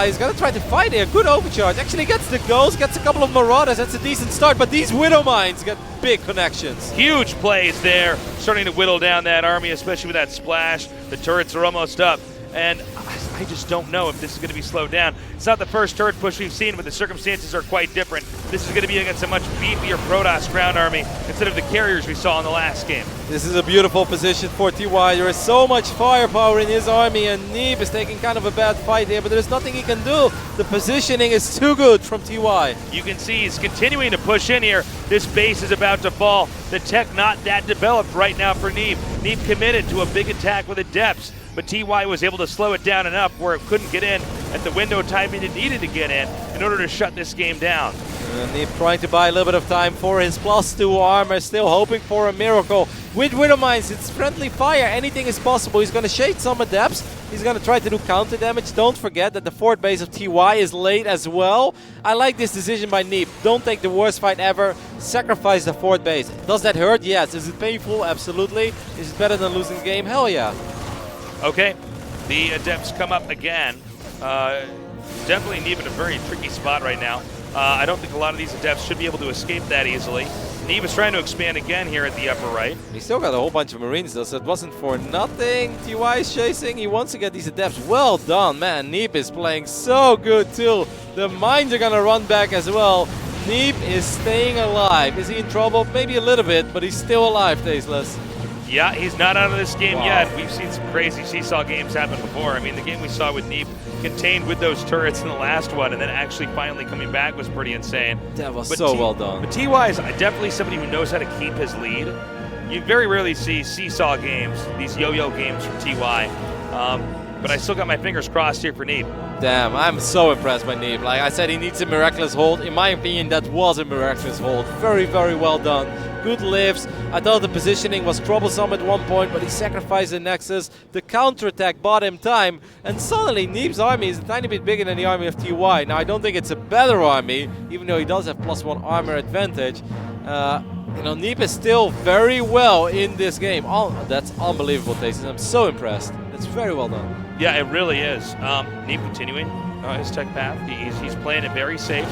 He's going to try to fight here. Good overcharge. Actually gets the ghost, gets a couple of Marauders. That's a decent start, but these Widow Mines get big connections. Huge plays there, starting to whittle down that army, especially with that splash. The turrets are almost up, and I just don't know if this is going to be slowed down. It's not the first turret push we've seen, but the circumstances are quite different. This is going to be against a much beefier Protoss ground army instead of the carriers we saw in the last game. This is a beautiful position for TY. There is so much firepower in his army, and Neeb is taking kind of a bad fight here, but there's nothing he can do. The positioning is too good from TY. You can see he's continuing to push in here. This base is about to fall. The tech not that developed right now for Neeb. Neeb committed to a big attack with the depths, but TY was able to slow it down enough where it couldn't get in at the window of time it needed to get in order to shut this game down. Neeb trying to buy a little bit of time for his +2 armor, still hoping for a miracle. With Widow Mines, it's friendly fire, anything is possible. He's going to shade some adepts, he's going to try to do counter damage. Don't forget that the fort base of TY is late as well. I like this decision by Neeb. Don't take the worst fight ever, sacrifice the fort base. Does that hurt? Yes. Is it painful? Absolutely. Is it better than losing the game? Hell yeah. Okay, the adepts come up again. Definitely Neeb in a very tricky spot right now. I don't think a lot of these adepts should be able to escape that easily. Neeb is trying to expand again here at the upper right. He still got a whole bunch of Marines though, so it wasn't for nothing. TY is chasing, he wants to get these adepts. Well done, man. Neeb is playing so good too. The mines are gonna run back as well. Neeb is staying alive. Is he in trouble? Maybe a little bit, but he's still alive, Tasteless. Yeah, he's not out of this game yet. We've seen some crazy seesaw games happen before. I mean, the game we saw with Neeb contained with those turrets in the last one and then actually finally coming back was pretty insane. That was so well done. But TY is definitely somebody who knows how to keep his lead. You very rarely see seesaw games, these yo-yo games from TY. But I still got my fingers crossed here for Neeb. Damn, I'm so impressed by Neeb. Like I said, he needs a miraculous hold. In my opinion, that was a miraculous hold. Very, very well done. Good lifts. I thought the positioning was troublesome at one point, but he sacrificed the Nexus. The counterattack bought him time, and suddenly Neeb's army is a tiny bit bigger than the army of TY. Now, I don't think it's a better army, even though he does have +1 armor advantage. You know, Neeb is still very well in this game. That's unbelievable, Tasteless. I'm so impressed. It's very well done. Yeah, it really is. Neeb continuing his tech path. He's playing it very safe.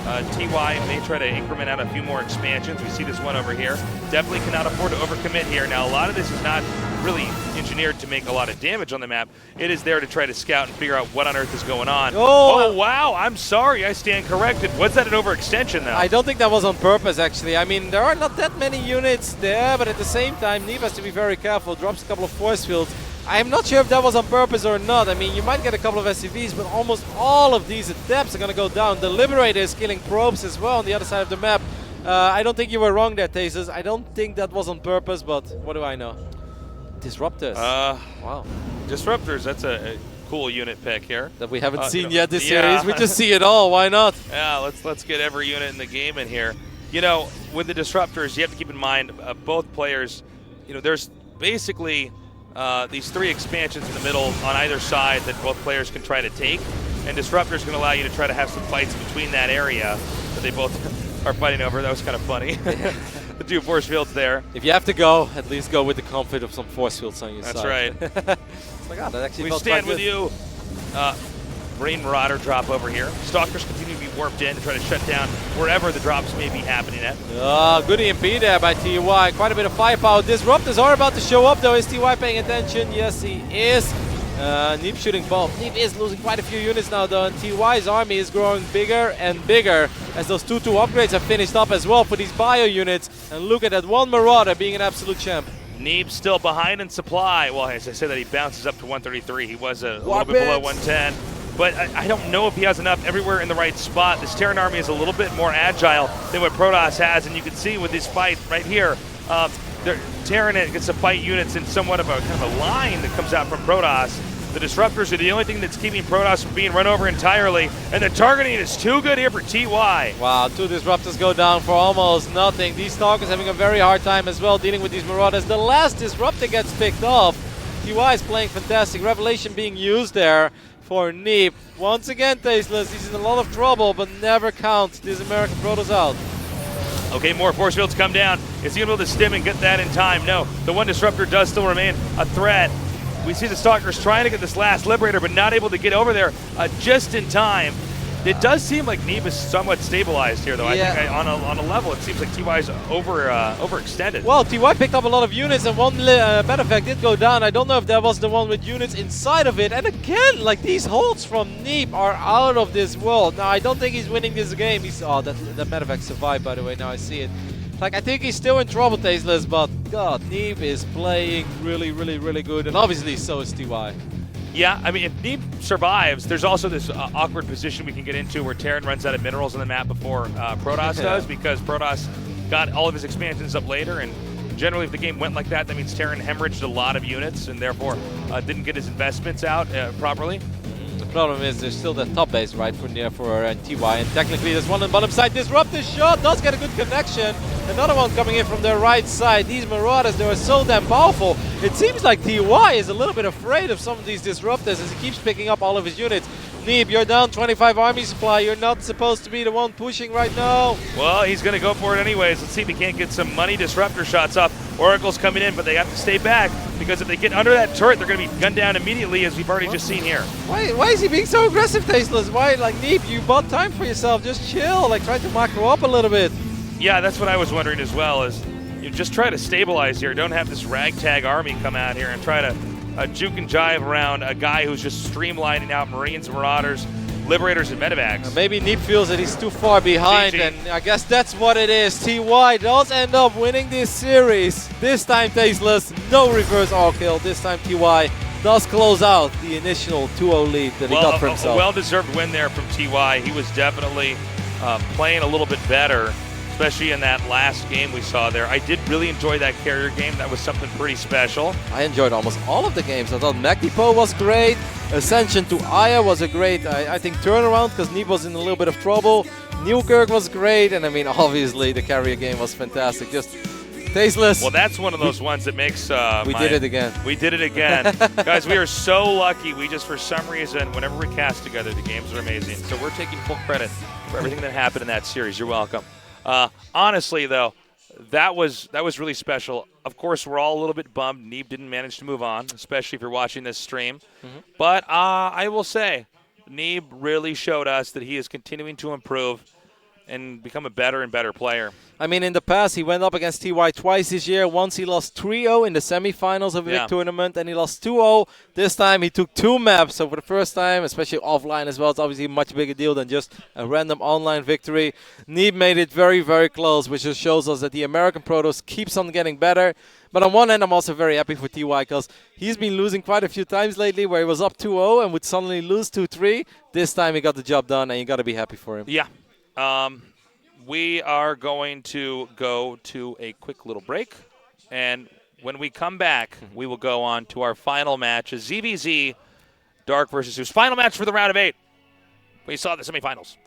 TY may try to increment out a few more expansions. We see this one over here. Definitely cannot afford to overcommit here. Now, a lot of this is not really engineered to make a lot of damage on the map. It is there to try to scout and figure out what on earth is going on. Oh wow, I'm sorry, I stand corrected. Was that an overextension, though? I don't think that was on purpose, actually. I mean, there are not that many units there, but at the same time, Neeb has to be very careful. Drops a couple of force fields. I'm not sure if that was on purpose or not. I mean, you might get a couple of SCVs, but almost all of these adepts are going to go down. The Liberator is killing probes as well on the other side of the map. I don't think you were wrong there, Tasteless. I don't think that was on purpose, but what do I know? Disruptors. Wow. Disruptors, that's a cool unit pick here. That we haven't seen yet this series. We just see it all. Why not? Yeah, let's get every unit in the game in here. You know, with the Disruptors, you have to keep in mind both players, you know, there's basically these 3 expansions in the middle on either side that both players can try to take, and Disruptor is going to allow you to try to have some fights between that area that they both are fighting over. That was kind of funny. The 2 force fields there. If you have to go, at least go with the comfort of some force fields on your side. That's right. It's like, that actually we felt stand quite with good. you. Marine Marauder drop over here. Stalkers continue to be warped in to try to shut down wherever the drops may be happening at. Good EMP there by TY. Quite a bit of firepower. Disruptors are about to show up though. Is TY paying attention? Yes, he is. Neeb shooting bomb. Neeb is losing quite a few units now though, and TY's army is growing bigger and bigger as those 2-2 upgrades have finished up as well for these bio units. And look at that one Marauder being an absolute champ. Neeb still behind in supply. Well, as I said, that he bounces up to 133. He was a little bit below 110. But I don't know if he has enough everywhere in the right spot. This Terran army is a little bit more agile than what Protoss has, and you can see with this fight right here, Terran gets to fight units in somewhat of a kind of a line that comes out from Protoss. The disruptors are the only thing that's keeping Protoss from being run over entirely, and the targeting is too good here for TY. Wow, 2 disruptors go down for almost nothing. These Stalkers having a very hard time as well dealing with these Marauders. The last disruptor gets picked off. TY is playing fantastic. Revelation being used there for Neeb. Once again, Tasteless, he's in a lot of trouble, but never count this American Protoss out. Okay, more force fields come down. Is he going to be able to stim and get that in time? No, the one disruptor does still remain a threat. We see the Stalkers trying to get this last Liberator, but not able to get over there just in time. It does seem like Neeb is somewhat stabilized here, though. Yeah. I think on a level, it seems like TY's overextended. Well, TY picked up a lot of units, and one Medevac did go down. I don't know if that was the one with units inside of it. And again, like these holds from Neeb are out of this world. Now, I don't think he's winning this game. Oh, that Medevac survived, by the way. Now I see it. Like, I think he's still in trouble, Tasteless, but God, Neeb is playing really, really, really good. And obviously, so is TY. Yeah, I mean, if Neeb survives, there's also this awkward position we can get into where Terran runs out of minerals on the map before Protoss does, because Protoss got all of his expansions up later, and generally if the game went like that, that means Terran hemorrhaged a lot of units and therefore didn't get his investments out properly. The problem is there's still that top base, right, for TY, and technically there's one on the bottom side. Disruptor shot does get a good connection. Another one coming in from the right side. These Marauders, they are so damn powerful. It seems like TY is a little bit afraid of some of these Disruptors as he keeps picking up all of his units. Neeb, you're down 25 army supply. You're not supposed to be the one pushing right now. Well, he's going to go for it anyways. Let's see if he can't get some money disruptor shots up. Oracle's coming in, but they have to stay back because if they get under that turret, they're going to be gunned down immediately, as we've already just seen here. Why is he being so aggressive, Tasteless? Why, like, Neeb, you bought time for yourself. Just chill. Like, try to macro up a little bit. Yeah, that's what I was wondering as well, is you just try to stabilize here. Don't have this ragtag army come out here and try to juke and jive around a guy who's just streamlining out Marines, Marauders, Liberators, and Medevacs. Maybe Neeb feels that he's too far behind, GG. and I guess that's what it is. TY does end up winning this series. This time, Tasteless, no reverse all kill. This time, TY does close out the initial 2-0 lead that he got for himself. A well-deserved win there from TY. He was definitely playing a little bit better, especially in that last game we saw there. I did really enjoy that carrier game. That was something pretty special. I enjoyed almost all of the games. I thought Mac Depot was great. Ascension to Aya was a great, I think, turnaround because Neeb was in a little bit of trouble. Newkirk was great. And I mean, obviously, the carrier game was fantastic. Just tasteless. Well, that's one of those ones that makes we did it again. We did it again. Guys, we are so lucky. We just, for some reason, whenever we cast together, the games are amazing. So we're taking full credit for everything that happened in that series. You're welcome. Honestly, though, that was really special. Of course, we're all a little bit bummed Neeb didn't manage to move on, especially if you're watching this stream. But I will say, Neeb really showed us that he is continuing to improve and become a better and better player. I mean, in the past, he went up against TY twice this year. Once he lost 3-0 in the semifinals of the big tournament, and he lost 2-0. This time, he took 2 maps. So for the first time, especially offline as well, it's obviously a much bigger deal than just a random online victory. Neeb made it very, very close, which just shows us that the American Protoss keeps on getting better. But on one end, I'm also very happy for TY because he's been losing quite a few times lately where he was up 2-0 and would suddenly lose 2-3. This time, he got the job done, and you got to be happy for him. Yeah. We are going to go to a quick little break, and when we come back, we will go on to our final match, a ZVZ Dark versus Zeus. Final match for the round of 8. We saw the semifinals.